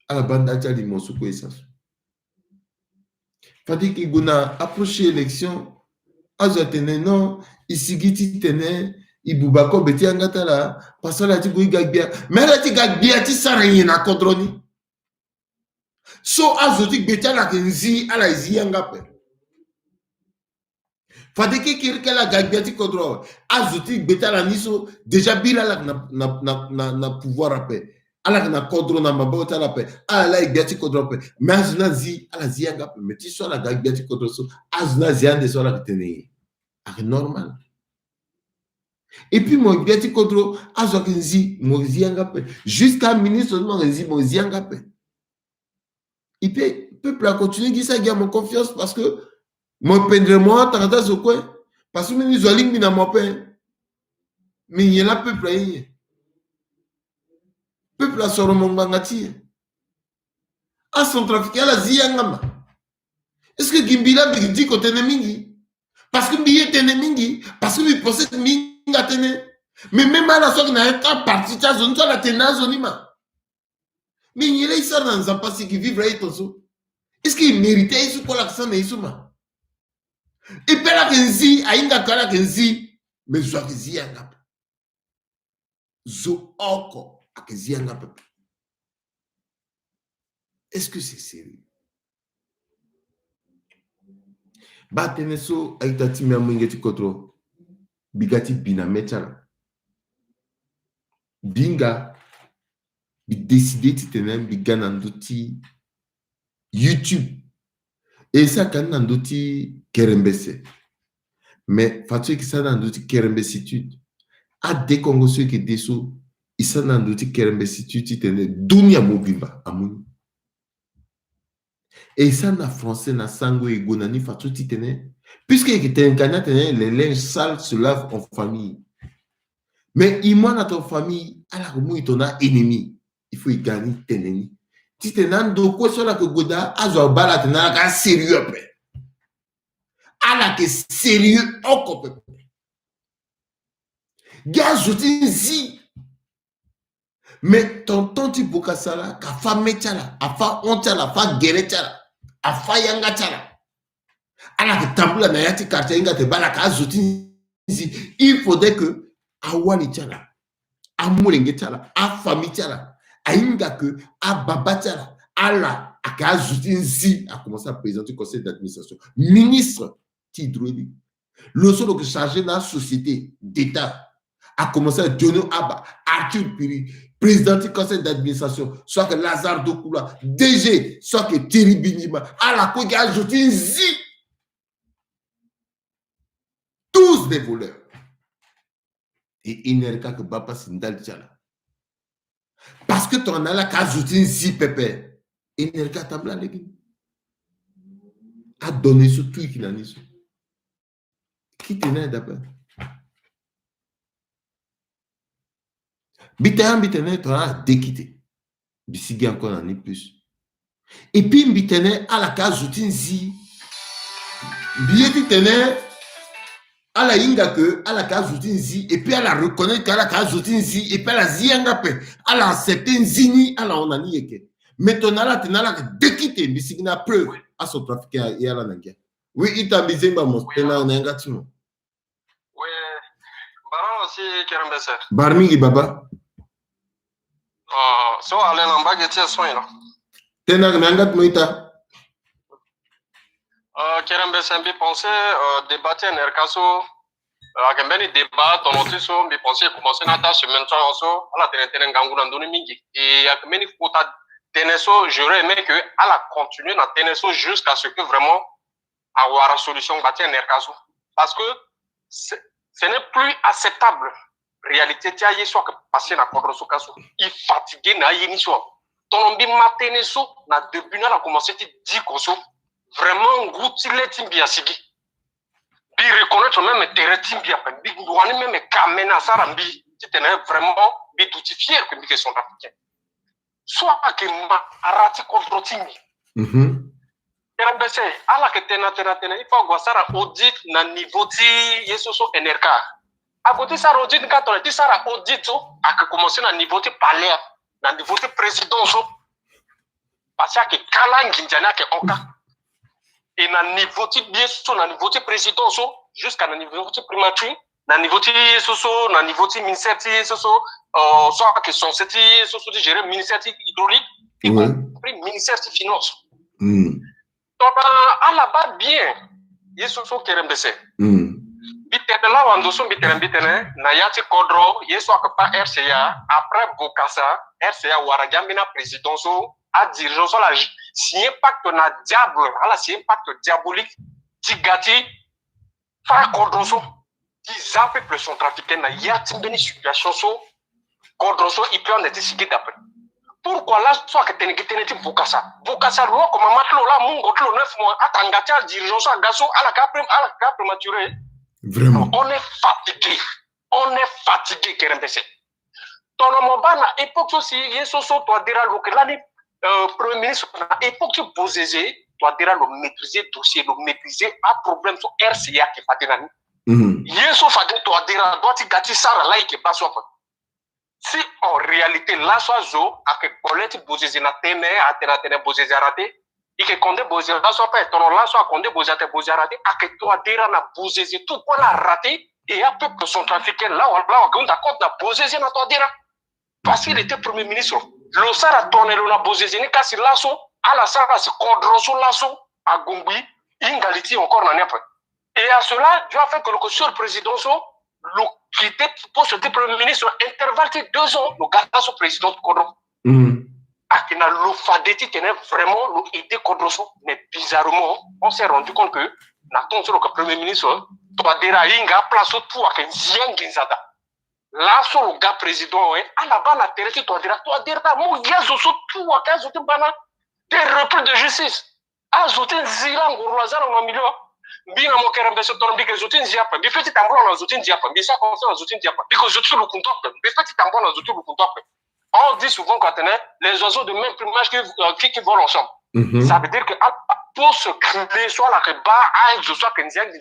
B: À la bande d'Atia, il m'a soukou et ça. Fadi ki guna approché élection, azo tene non, isigiti tene, ibubako beti angatala, pasola ti gui gagbia, mera ti gagbia ti saranyi na kodroni. So azo ti beti ala kenzi ala izi angape. Fadi ki kirke la gagbia ti kodro, azo ti beti ala niso, déjà bila la na pouvoir ape. Ala na kodro na mabota la pe ala igati kodro pe mais azuna zi ala zi anga pe meti so la gagati kodro so azuna zi ande so la tene ak normal et puis mo igati kodro azo kenzi mo zi anga pe jusqu'à ministre mo zi anga pe et puis peuple a continué qui ça gagne mon confiance parce que mo pendre moi tarata so quoi parce que ministre ling na mo pe mais il y a la peuple aí peuple a soro mon bangati a son trafiqué la zi anga. Est-ce que Gimbila dit qu'on est mingi? Parce que Biye est mingi, parce que lui possède minga tene. Mais même à la sorte n'a pas parti de zone la tena zonima. Mais il y a ça dans un passé qui vivent là est-ce qu'il méritait isso pour l'accent de isuma? Et puis la kenzi, ainda kala kenzi, mais zo kenzi anga. Zo oko a kenzi anga. Est-ce que c'est sérieux? Bateneso aitati miamwingeti kotro bigati bina metala binga bi décider ti tenem bigana ndoti YouTube et ça kan ndoti kerembese mais fatu ki ça ndoti kerembesitude a de Congo ceux qui deso isa ndoti kerembesitude ti tenem dunia mobimba amun et ça na français na sango et gonani fatu ti tenem puisque les linges sales se lavent en famille. Mais il à ton famille, à la remouille ton ennemi. Il faut y gagner ton ennemi. Si tu es dans le quoi sur la goda, à zo bala tu n'as pas sérieux après. À la que sérieux encore. Gaz je zi. Mais ton type pour kasala, ka fa metala, a fa ontala, fa geretala, a fa yanga tala. Alors que tabula na yati carte inga te bala ka azuti il faudrait que awali tala amulenge tala a famille tala a inga que a baba tala ala aka azuti nzi a commencé à présenter le conseil d'administration ministre Tidroeli le seul qui chargé dans la société d'état a commencé à donner Abba Arthur Piri président du conseil d'administration soit que Lazare Dokula DG soit que Thierry Binima ala ko ga azuti nzi tous des voleurs. Et il n'y a que Bapa Sindal Tchala. Parce que ton ala kazoutin si pépé. Il n'y a qu'à tabla légui. A donné ce truc qu'il a mis. Qui tenait d'abord? Bitene, tu as déquitté. Bisigi encore en est plus. Et puis, Bitene, à la kazoutin si. Billet tenait. À la inga que à la case zi et puis à la reconnaître qu'à la case zi et puis à la zianga à la accepter zini à la onani yeke maintenant là tenala déquité mais c'est une preuve à son trafic et à la nangia oui il t'a mis en mon tena nanga timo
C: oui baran aussi kerembese
B: barmingi baba
C: so ale namba getia soin là
B: tena nanga tmoita
C: Kerembese mbi pensé débattre en erkaso akembeni débat tonotiso so mbi pensé commencer na ta semaine so ala tenen nganguna ndoni mingi et akembeni kota teneso j'aurais aimé que ala continuer na teneso jusqu'à ce que vraiment avoir solution bâtir en erkaso parce que ce n'est plus acceptable réalité tia yeso que passer na kodroso kaso il fatigué na yini so tonombi mateneso na début na commencer ti 10 koso vraiment goutile timbia sigi bi reconnaître même terre timbia bi wani même kamena sarambi tu tenais vraiment bi tout fier que bi sont africains soit que ma arati contre timbi RBC ala que tena il faut voir ça audit na niveau ti yesoso NRK à côté ça audit quand on dit ça audit à que commencer na niveau ti palais na niveau ti président so parce que kala nginjana ke oka et na niveau ti bien so na niveau ti président so jusqu'à na niveau ti primature na niveau ti so na niveau ti ministère ti so soit que son ti so ti gérer ministère ti hydraulique y compris ministère ti finance donc à la base bien yeso so kerembese bitene la wandoso bitene na yati kodro yeso akapa RCA après Bokassa RCA waragambina président so a dirigeant so la signé pacte na diable ala signé pacte diabolique tigati fa kodro so qui zappe plus son trafiqué na yati beni situation so kodro so il peut en être signé d'après pourquoi là soit que teneti Bokassa lo comme matlo la mungo tlo 9 mois atangati dirigeant so gaso ala ka prématuré. Vraiment. On est fatigué, Kerembese. Ton homme, à l'époque aussi, il y a ce toi dira que l'année premier ministre, à l'époque tu posais, toi dira le maîtriser dossier, le maîtriser un problème sur RCA qui fait des années. Il y a ce fait toi dira doit tu gâter ça là qui passe pas. Si en réalité là soit zo avec Paulette posé na tene à tene posé raté. Et que quand Bozé là soit pas ton là soit quand Bozé raté à que toi dire na Bozé tout quoi la raté et à peu que son trafiqué là on d'accord na Bozé na toi dire parce qu'il était premier ministre le sara tourner na Bozé ni kasi lasso à la sara se cordroso lasso à Gongui ingaliti encore na nepe et à cela tu as fait que le sur président so le quitter pour ce premier ministre intervalle de 2 ans le gars son président cordon Akina l'ofadeti tenait vraiment l'idée contre ça, mais bizarrement, on s'est rendu compte que n'attend sur le premier ministre, toi dira inga place tout à Kenzien Ginzada. Là sur le gars président, à la bas la terre, toi dira mon gars sur tout à Kazote bana des repris de justice. Azote zira ngurwaza na milieu. Bien mon cœur ambitieux tombe que zotin ziapa. Bi fait tambo na zotin ziapa. Bi ça concerne zotin ziapa. Bi que zotin le contact. Bi fait tambo na zotin le contact. On dit souvent quand les oiseaux de même plumage qui volent ensemble. Ça veut dire que pour se créer, soit la bas, soit que nous avons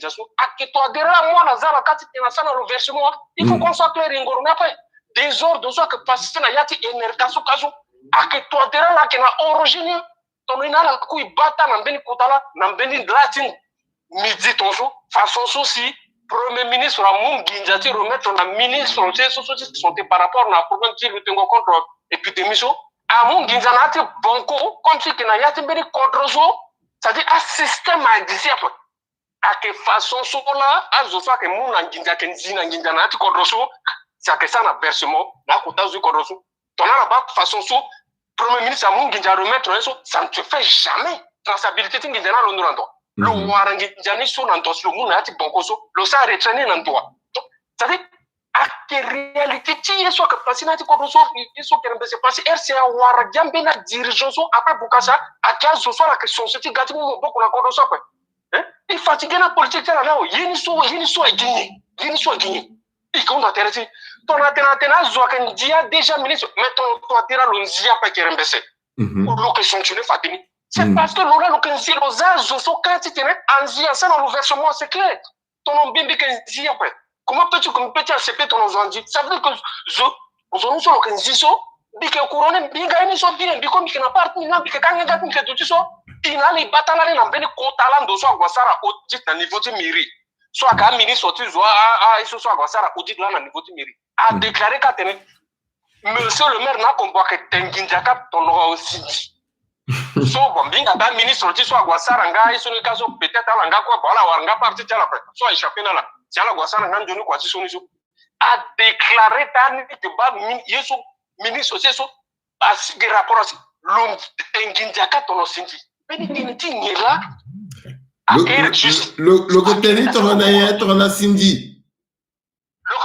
C: dit, toi, derrière moi, la carte, tu as ça dans le versement. Il faut qu'on soit clair, des ordres, soit que passe na yati énergie, que toi, derrière là, qui a origine, ton ina la couille bata, n'ambeni kotala, n'ambeni latin, midi ton jour, façon souci. Premier ministre Ramon Ginjati remettre la ministre de santé par rapport à un problème qui lutte contre l'épidémie. Ramon Ginjati banco comme si qu'il y a un contre c'est-à-dire un système à dire à quelle façon cela à ce soit que mon Ginjati Ginjati contre c'est que ça n'a versement là côté du contre ton là-bas façon premier ministre Ramon Ginjati remettre ça ne se fait jamais traçabilité Ginjati l'honorando. Le warangi jani so nan tos le mun ati bonkoso le sa retraîner nan toi ça veut à quelle réalité tu es soit que passer nati ko so il so que se passer RCA warajambe na dirigeant so après Bokassa à 15 so la question c'est gati mo beaucoup la ko so quoi hein il fatigue na politique là là yini so gagné et quand on intéresse ton atena zo kan dia déjà ministre mettons toi tira le nzia pa kerembese ou lo que sanctionner fatini. C'est parce que l'on a l'occasion aux âges, aux quand tu tenais en disant ça dans le versement, c'est clair. Ton nom bien dit après. Comment peux-tu accepter ton aujourd'hui? Ça veut dire que nous sommes l'occasion, bien que couronne, bien gagné, soit bien, bien comme il n'a pas, bien que quand il y a une que tu sois, il a les batailles dans le côté de soit Guassara au titre d'un niveau de mairie. Soit qu'un ministre sorti, soit soit Guassara au titre d'un niveau de mairie. A déclaré qu'à tenir, monsieur le maire n'a qu'on voit que Tenginjaka ton aura aussi dit. So bon bien quand ministre tu soit Guassara nga iso ni kaso peut-être ala nga quoi voilà wanga parti tala après soit échappé na la c'est ala Guassara nga njoni kwa tiso ni so a déclaré tani que ba yeso ministre c'est so a sigé rapport l'homme Nginjaka tono sindi beni tinti ngela
B: le côté ton a sindi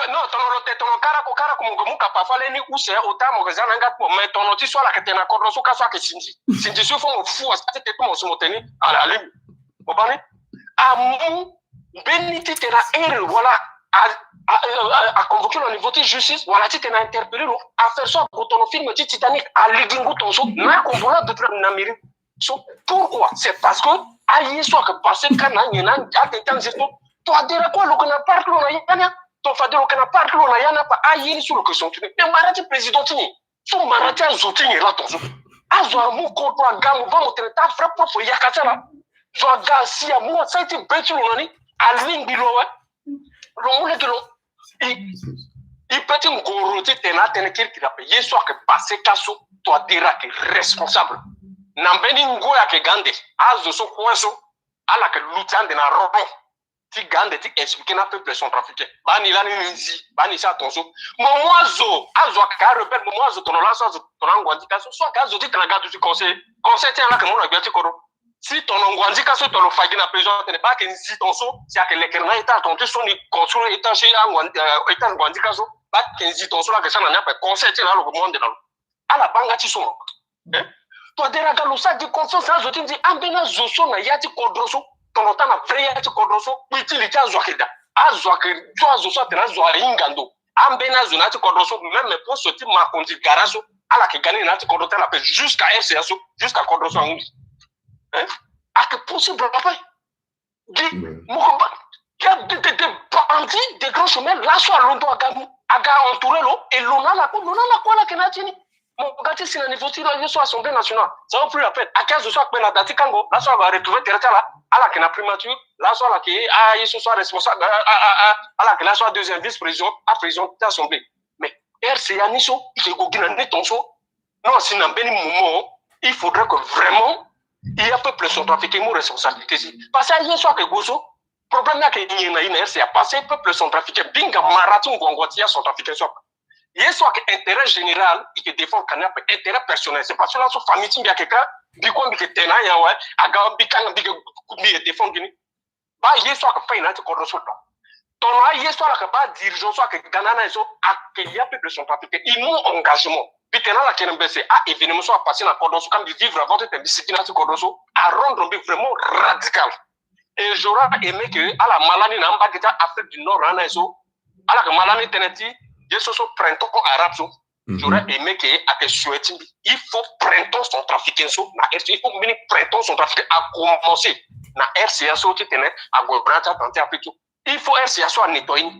C: non ton cara como parfois les ni ou c'est autant mon raison nga mais ton outil soit la que t'es d'accord so ka soit que sindi se font fou à cette tête mon se monter à la ligne vous parlez à mon béniti t'es là voilà à convoquer le niveau de justice voilà tu t'es interpellé à faire ça pour ton film Titanic à ligingo ton so na convola de namiri so pourquoi c'est parce que aïe soit que passer kana nyana à temps c'est toi dire quoi le qu'on a parlé on a ton fadel au Canada parle on a yana pas aïe sur le question tu mais marati président tini son marati azotini là ton azo mon contre gamu va montrer ta frappe pour yakata là Zoaga si à moi, ça a été bêtu l'onani, à l'ingilo, l'on que l'on. Il peut être un gros tena qui a payé, soit que passé casso, toi dira que responsable. N'ambeni ngoya que gande, azo so kweso, ala que lutan de na robo. Ti gande ti expliquer na peuple son trafiqué. Bani la ni nzi, bani sa tonso. Momoazo, azo ka repère momoazo ton lança ton angwandi casso, soit caso ti traga du conseil. Conseil tient là que mon agati koro. Si ton angwandi casso ton fagi na prison, te pas que nzi tonso, si a que les kerna eta ton ti son ni construire eta chez angwandi casso. Ba kenzi ton sola que ça n'a pas conseil là le monde là ala banga ti so to dera galo sa di confiance azo ti di ambena zoso na yati kodroso ton ta na vrai yati kodroso pitili ta zo keda azo ke to azo so tena zo ingando ambena zo na ti kodroso même pour ce ti ma kondi garaso ala ke gani na ti kodroso la jusqu'à SCSO jusqu'à kodroso angi a que possible papa di mo il y a des bandits, des grands chemins, là, soit l'on aga entouré l'eau, et l'on a la quoi, la kenatini. Mon gâté, c'est un niveau de l'Assemblée nationale. Ça va plus la peine. À 15 soirs, la date Kango, là, soit va retrouver Tereta là, à la kena primature, là, soit la qui il se soit responsable, à la kena soit deuxième vice-président, à président de l'Assemblée. Mais RCA Niso, il faut qu'il en ait ton saut. Non, si n'a pas moment, il faudrait que vraiment, il y a peuple sont trafiqués, mon responsabilité. Parce que hier soir que Gozo, problème là que il c'est à passer peuple sont trafiqués binga marathon gongotia sont trafiqués soit hier soit que intérêt général il que défend canap intérêt personnel c'est parce que là sur famille bien quelqu'un biko bi que tena ya ouais aga bikanga bi que défend gini ba hier soit que fait na te cordo soit ton là hier soit que ba dirigeant soit que ganana so accueillir peuple sont trafiqués ils ont engagement bitena la kenembe c'est à événement soit passer na cordo comme vivre avant de discipline na cordo à rendre vraiment radical. Et j'aurais aimé que à la maladie n'a pas été Afrique du Nord en eso à la maladie teneti je suis printemps arabe so j'aurais aimé que à que souhaiter il faut printemps son trafiquant so na il faut mener printemps son trafiquant à commencer na RCA so qui tenait à Gobrata tenter Afrique il faut RCA so nettoyer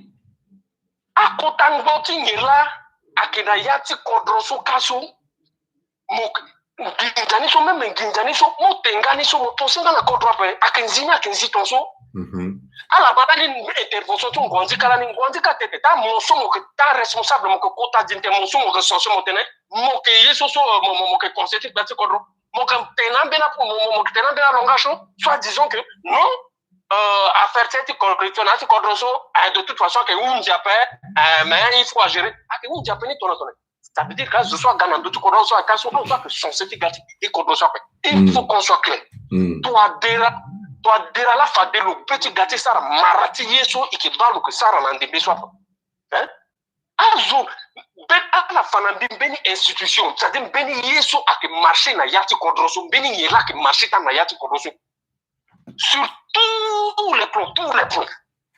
C: à kotango tingela à kenayati kodroso kaso mok Ginjani so même Ginjani so mo tengani so mo tosinga na kodro pe akenzinya akenzi tonso ala baba ni intervention to ngwanzi kala ni ngwanzi ka tete ta mo so mo ke ta responsable mo ko kota dinte mo so mo ke sense mo tene mo ke yeso so mo ke conseil bati kodro mo ke tena bena mo ke tena bena longasho soit disons que non affaire cette corruption na kodro so de toute façon que un jappé mais il faut gérer a que un jappé ni tono. Ça veut dire que je sois gagnant de tout qu'on soit à on soit que son certificat et qu'on soit il faut qu'on soit clair. Toi déjà la fa de le petit gâté ça marati yeso et qui parle que ça rend des besoins. Hein? Azo ben à la fin beni institution, c'est-à-dire beni yeso à que marché na yati kodroso, beni yela que marché ta na yati kodroso. Sur tous les plans.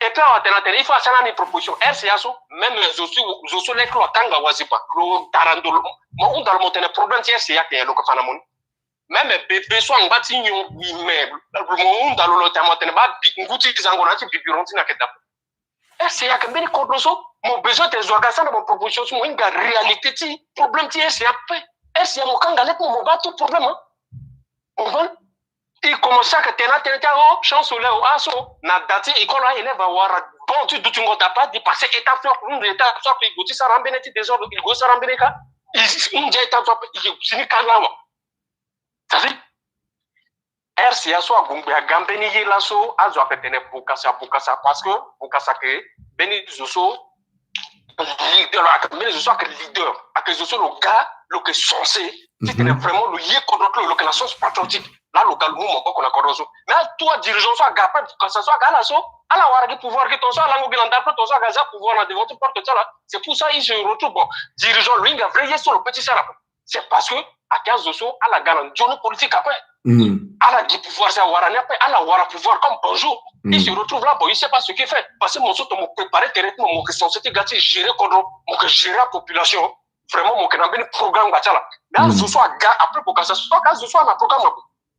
C: Et puis, il faut faire une proposition. RCA, même les autres, les clois, Kanga Wazipa, le Tarandolo, on a le problème de RCA qui est le Kafanamon. Même bébé soit en bâtiment, mais le monde dans le lotissement, il ngouti zangonati bibironti na kedap. RCA qui est kodroso, mon besoin des organisations de mon proposition, c'est une réalité ti problème ti RCA fait. RCA mo kanga let mo ba tout problème. Il commence à tenir chance ou aso na dati école élève avoir bon tu doute ngo pas de passer étape sur l'étape sur que goti ça rambéneti désordre il go ça rambéneka il déjà étape sur il sini kalawa ça veut RCA so agumbe agambeni yelaso azo aketene bukasa parce que bukasa que beni zoso leader akemeni zoso ak leader ak zoso le gars le que censé qui tenait vraiment le yé contre le que la source patriotique. Là, le mouvement qu'on a corroso. Mais toi, dirigeant, soit gapé, que ce soit galasso, à la war de pouvoir que ton soit langue guilanda, ton soit gaza, pouvoir la devant porte là. C'est pour ça qu'il se retrouve. Bon, dirigeant, lui, il a vrayé sur le petit sarap. C'est parce que, à 15 de saut, à la galante, Johnny politique après. À la dit pouvoir, c'est à warani après, à la war pouvoir comme bonjour. Il se retrouve là, bon, il ne sait pas ce qu'il fait. Parce que mon saut, mon préparé territorial, mon question, c'était gâté, gérer contre, mon gérer la population. Vraiment, mon canapé, programme gâté là. Mais à ce soit, après, pour que ça soit, à ce soit, un programme.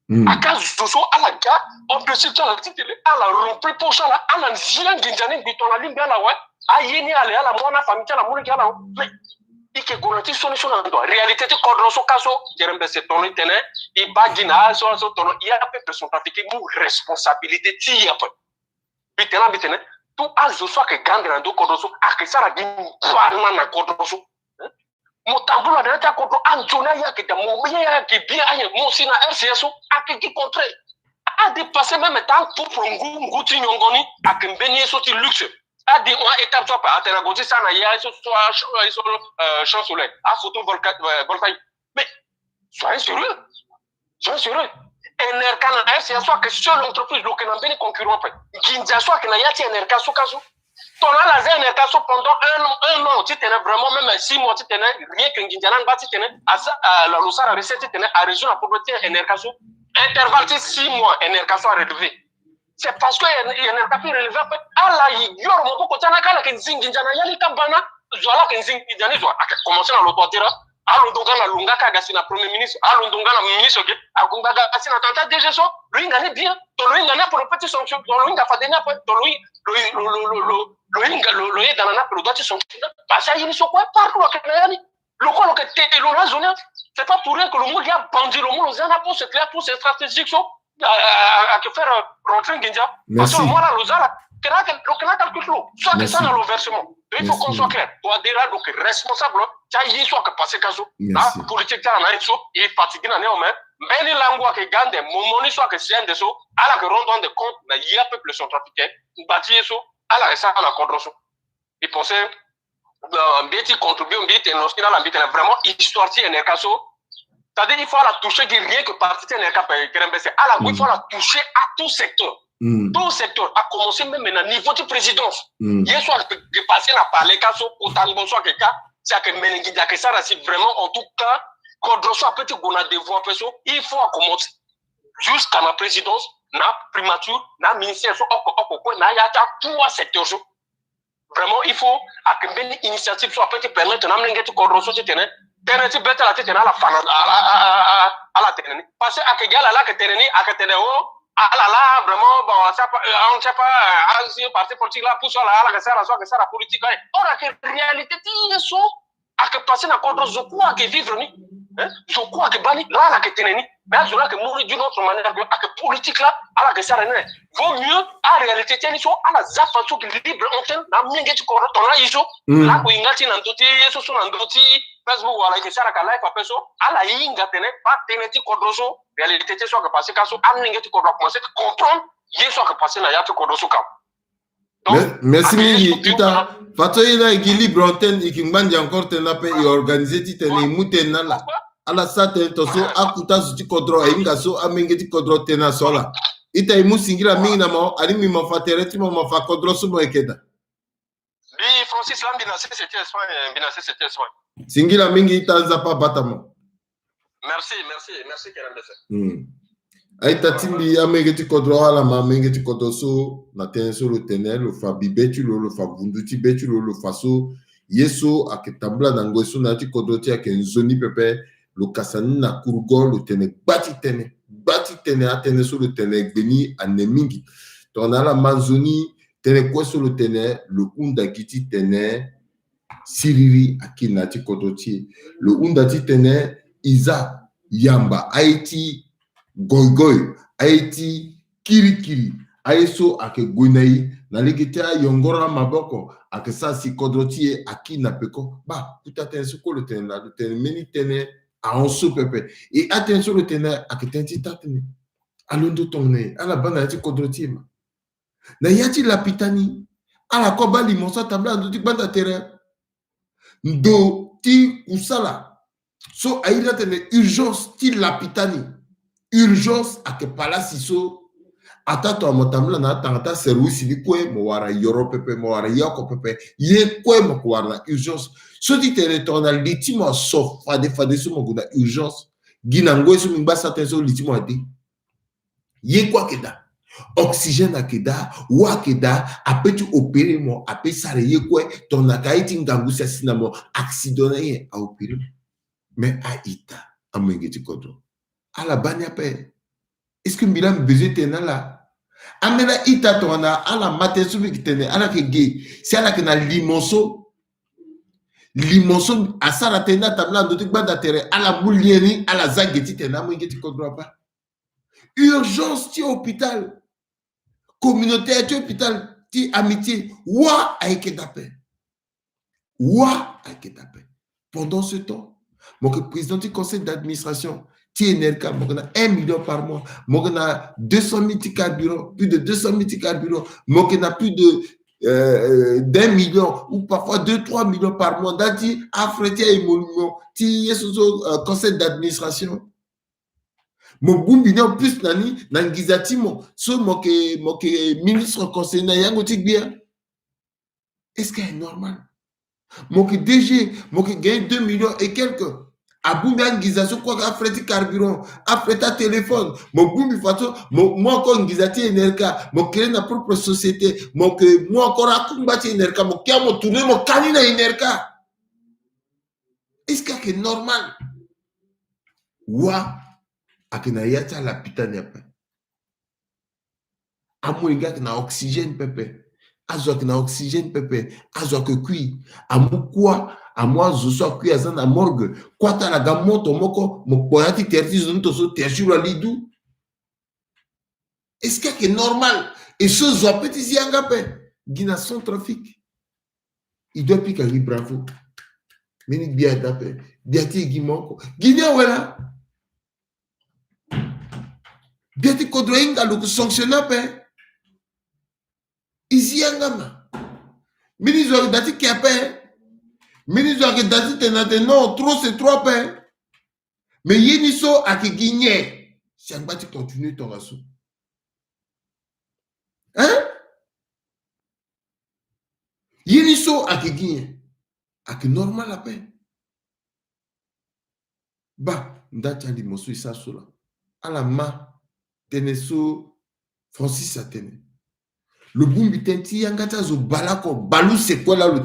C: À cause de ça, à la gare, on peut se dire à la rompre pour ça, à la zia guindjane, biton la ligne, à la ouais, à yéni, à la moine, famille, à la moune, à la mais ike gonati solution ando réalité ti kodro so kaso jerembe se tono tene I bagina so tono ya pe person trafiquer mu responsabilité ti ya pe bitena tu azo so ke gandra ndo kodro so akisara gi parma na kodro so motambula de ta kodro anjona ya ke mo ya ke bien anye mo sina RCS so akiki contre a dépassé même temps pour ngu ti nyongoni akembeni so ti luxe a dit on étape soit pas à gauche ça na ya so champ soleil à photovoltaïque mais soyez sérieux NRK na RCA soit que seule entreprise lo que na beni concurrent pe ginja soit que na yati NRK so kaso ton la NRK so pendant un an tu tenais vraiment même 6 mois tu tenais rien que ginja na ba tu tenais à la losara recette tu tenais à région la propriété NRK so intervalle 6 mois NRK so relevé c'est parce que NRK peut relever à la yor mo ko tana kala ke zinginja na yali kambana zwala ke zinginja ni zwa commencer na lototera alo ndongana lunga kaga sina premier ministre alo ndongana ministre ke akunga ga sina tanta déjà so luinga ni bien to luinga na pour petit sanction to luinga fa dena to luinga lo yeda na pour petit sanction parce que il so quoi partout que yani le quoi que te lo na zone c'est pas pour rien que le monde a bandit le monde zana pour c'est clair pour c'est stratégique so à que faire rentrer Nginja parce que moi là lozala le calcul soit que ça dans le versement il faut qu'on soit clair toi déjà donc responsable ça y soit que passer caso la politique là na eso et fatigué na néo mais beni langwa que gande momoni soit que c'est so ala que rondon de compte na y a peuple centrafricain bâti eso ala ça na condroso il pensait mbeti contribuer mbeti no skina la mbeti vraiment histoire ti en caso. C'est-à-dire qu'il faut la toucher rien que partie de l'RKP. Il faut la toucher à tout secteur. Tout secteur, à commencer même à niveau de présidence. Hier soir, je passais à parler au Tango, soit quelqu'un, c'est que Menenguida, que ça, c'est vraiment, en tout cas, quand on soit petit, on a des voix, il faut commencer jusqu'à la présidence, la primature, la ministère, na yata tout secteur. Vraiment, il faut que une initiative soit peut permettre de nous contrôler ce terrain. Terrain tu bête la tête na la fana à la terrain parce que gala là que terrain à que terrain là vraiment bon ça on sait pas si parti politique là pour ça là que ça la politique or que réalité ti so à que passer na contre zo quoi que vivre ni zo quoi que bani là que terrain mais zo là que mourir d'une autre manière que politique là à la que ça vaut mieux en réalité ti so à la zafa so libre antenne na mingi tu correct on a iso là ko ingati na ndoti so so na ndoti Facebook wala que ça la live après so ala inga tene pas tene ti kodroso réalité ti so que passer kaso amninga ti kodro commencer à comprendre yeso que passer na ya ti kodroso ka
B: merci mingi ita fatoyi na équilibre antenne ikimbandi encore tena pe et organiser ti tene mutena la ala sa tene to so akuta su ti kodro inga so aminga ti kodro tena sola ita imu singira mingi na mo ali mi mo fatere ti mo fa kodro so mo ekeda
C: bi Francis Lambina c'était soin
B: Singila mingi itanza pa batamo.
C: Merci Kerembese.
B: Aita timbi amengeti kodro ala ma mengeti kodoso na tenso le tenel le fa bibetu le fa bunduti betu le faso yeso aketambla na ngoso na ti kodoti akenzoni pepe le kasani na kurgo le tene bati tene atene so le tene gbeni anemingi. Tonala manzoni tene kweso le tene le unda kiti tene Siriri akinati kodoti le undati tene Iza Yamba Haïti Goigoy Haïti Kirikiri Aïso ake Gwenai na legitea yongora maboko ake sasi kodoti akina peko ba puta suko le tene la tene meni tene a onso pepe et attention le tene ake tenti tatene alondo tonne ala bana yati kodoti ma na yati la pitani ala koba limonsa tabla ndo banda terrain ndo ti usala so aïda tene urgence ti lapitani urgence ake palasi so atato amotamla na tangata service ni kwe mo wara Europe pepe mo wara yoko pepe ye kwe mo wara na urgence so ti tene tona litimo so fade so mo guna urgence ginango so mbasa tenso litimo ade ye kwa keda oxygène akeda wa keda apetu opérer mo ape sare ye kwe tona kaiti ngangu sasina mo accident ye a opérer mais aita amengeti kodro ala banya pe est-ce que Milan besoin tena la amena ita tona ala matesu bitene ala ke gay c'est ala que na limonso Limonso à Saratena tabla de banda terre à la Moulieni à la Zageti tena mwingeti kodro pas. Urgence ti hôpital. Communautaire ti hôpital ti amitié. Wa aike d'appel. Wa aike d'appel. Pendant ce temps, mon président du conseil d'administration ti Enerka mon 1 million par mois, mon 200 000 carburant, plus de 200 000 carburant, mon plus de d'1 million ou parfois 2-3 millions par mois d'anti affrété et monument ti conseil d'administration mon boumbi en plus nani nangizati mo so moke ministre conseil na yango ti bien est-ce que c'est normal moke DG moke gagne 2 millions et quelques aboumbi angization quoi affrété carburant affrété téléphone mon boumbi fato moi encore ngizati Enerka mon créer na propre société moi encore akumbati Enerka mon kia mo tourner mon kanina Enerka est-ce que c'est normal wa akina yata la pitania pe amu inga na oxygène pepe azo na oxygène pepe azo que kui amu quoi amwa zoso kui azana morgue kwata la gamoto moko mokoyati terti zonto so terjura lidu est-ce que c'est normal et ce zo petit yanga pe gina son trafic il doit piquer bravo meni bien d'ape biati gimoko guinea wala biati kodroinga lo sanctionner pe ici yanga mini zo dati kiape mini zo dati tenate non trop c'est trop pe mais yeniso akiginye siangba tu continuer ton raso hein yeniso akiginye aki normal la paix ba ndati andi mosu isa sola ala ma teneso Francis Atene le bumbi tenti yangata zo balako balu c'est quoi là le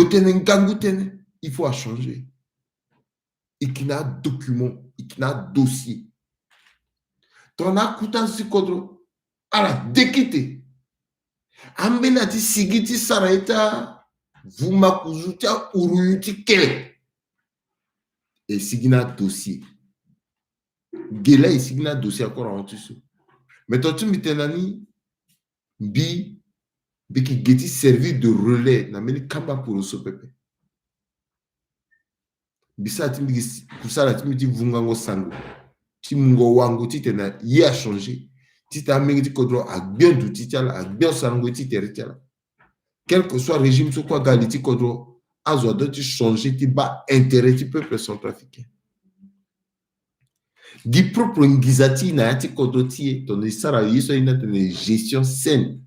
B: tene ngangu tene il faut changer et qui n'a document et qui n'a dossier ton akuta sikodro ala dekite ambena ti sigiti saraita vuma kuzuta uruyuti kele et sigina dossier gela et sigina dossier encore en dessous mais toi tu mitenani bi qui geti servir de relais na meni kamba pour so pepe bisa ti mi kusala ti mi ti vungango sango ti mungo wango ti tena y a changé ti ta mengi ti kodro a bien du ti tiala a bien sango ti teritiala quel que soit régime sur quoi galiti kodro azo do ti changer ti ba intérêt ti peuple centrafricain di propre ngizati na ti kodro ti ton isara yiso ina tene gestion saine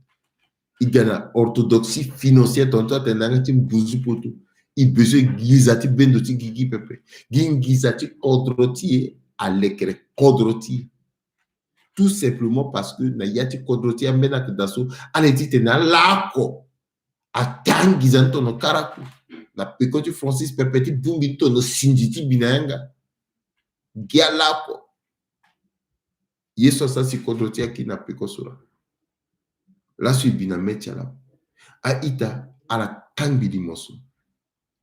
B: igana orthodoxie financière ton toi tena ti mbuzu poto i besoin ngizati bendo ti gigi pepe ngizati kodro ti à l'écran kodro ti tout simplement parce que na yati kodro ti amena que daso aleti tena lako atangizanto no karaku na pekoti Francis pepeti bumbito no sinjiti binanga gialako yeso sa si kodroti aki na pekosura la sui binametia la a ita ala kangi di moso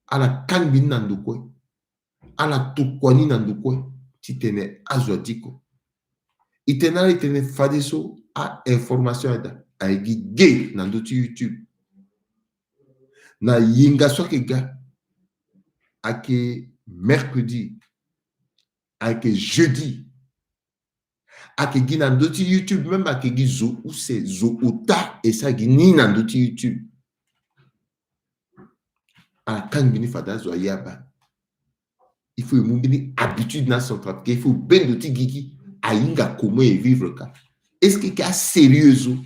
B: ala kangi nandukwe ala tukwani nandukwe titene azwatiko itena itene fadeso a information ada a gige nanduti YouTube na yinga soke ga ake mercredi ake jeudi ake gina ndoti YouTube même ake gizo ou c'est zo uta et ça gini na ndoti YouTube a kan bini fada zo yaba il faut une habitude na son travail il faut ben ndoti gigi a yinga comment vivre ka est-ce que c'est sérieux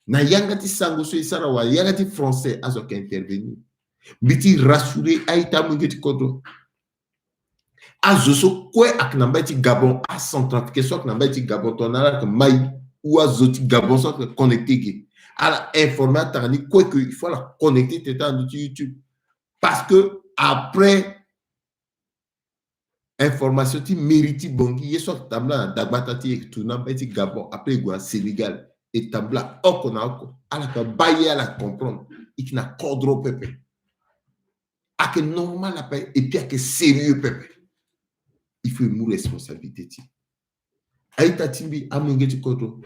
B: na yangati sango so isara wa yangati français azo ka intervenir biti rassurer aita mungeti kodo azo so kwe aknamba ti Gabon a centrafrique so aknamba ti Gabon tonala que mai ou azo ti Gabon so connecté à informer tani quoi que il faut la connecter tete en YouTube parce que après information ti mérite bongi yeso tabla dagbata ti tunamba ti Gabon après go Sénégal et tabla oko na oko ala ka baye ala comprendre ikina kodro pepe ake normal après et puis ake sérieux peuple. Il faut une responsabilité. Aïta timbi amengeti koto.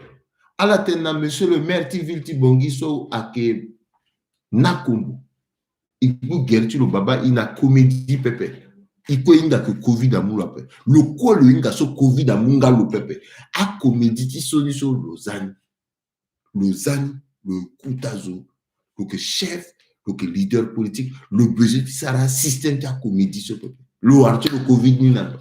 B: Ala tena monsieur le maire tivil ti bongiso ake nakumbu. Ibu gerti lo baba ina comédie pepe. Iko inga que Covid amula pe. Le quoi le inga so Covid amunga lo pepe. A comédie ti soni so Lausanne. Lausanne, le Koutazo, le chef, le leader politique, le besoin de ça, système qui a comédie ce peuple. Le warti le Covid ni nan.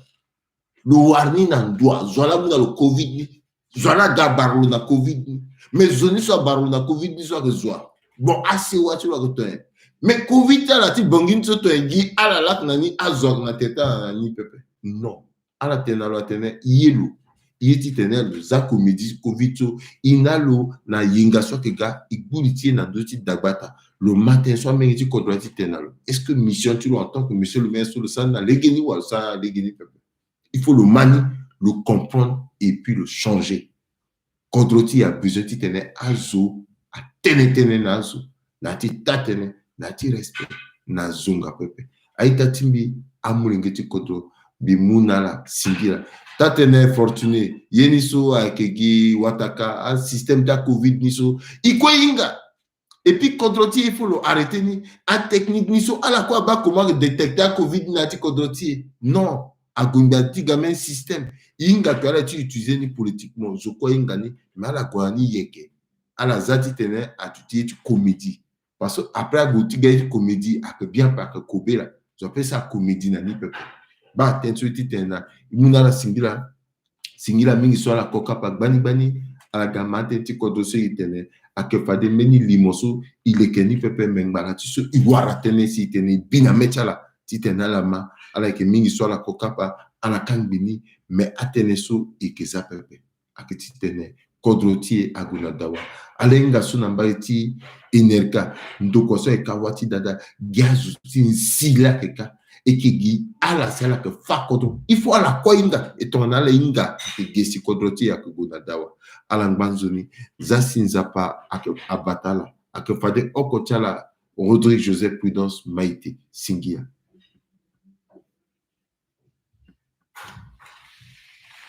B: Le warni nan doit. Zola muna le Covid ni. Zola ga barlo na Covid ni. Mais zoni so barlo na Covid ni so que zoa. Bon, assez wati lo que toi. Mais Covid la ti bongin so to engi ala lak nani azog na teta ni pepe. Non. Ala tena lo tena yelo. Yeti tenel za comédie Covid so inalo na yinga so que ga iguliti na doti dagbata. Le matin so mengiti kodwati tenalo. Est-ce que mission tu en tant que monsieur le maire sur le sang na legeni ou ça legeni pepe. Il faut le manier, le comprendre et puis le changer. Kodroti a besoin de tenir azo, a tenir nazo, na ti tatene, na ti respect, na zonga pepe. Aïta timbi, amulingeti kodro, bimuna la, singira. Tatene fortuné, yeniso a kegi wataka, un système de Covid niso, iko inga. Et puis kodroti, il faut l'arrêter ni, un technique niso, à la quoi ba comment détecter Covid nati kodroti. Non. Agundati gamin système inga kala tu utiliser ni politiquement je crois inga ni mais la quoi ni yeke ala zati tene a tu comédie parce que après agouti gagne comédie a que bien pas que kobela je appelle ça comédie na ni peuple ba tensuiti tena imuna la singila mingi so la koka pa bani ala gamate ti kodoso itene a que fade meni limoso il est keni peuple mengba tu so iwara tene si tene bina mechala ti tene la ma ala ke mingi so la kokapa ala kangbini mais ateneso et que ça pepe akiti tene kodroti aguna dawa alenga suna mbaiti enerka ndoko so e kawati dada gazu tin sila keka et qui gi ala sala que fa kodro il faut ala koinga et ton ala inga ke gesi kodroti akuguna dawa ala ngbanzoni zasinza pa abatala akefade okochala Rodrigue Joseph Prudence Maïté Singia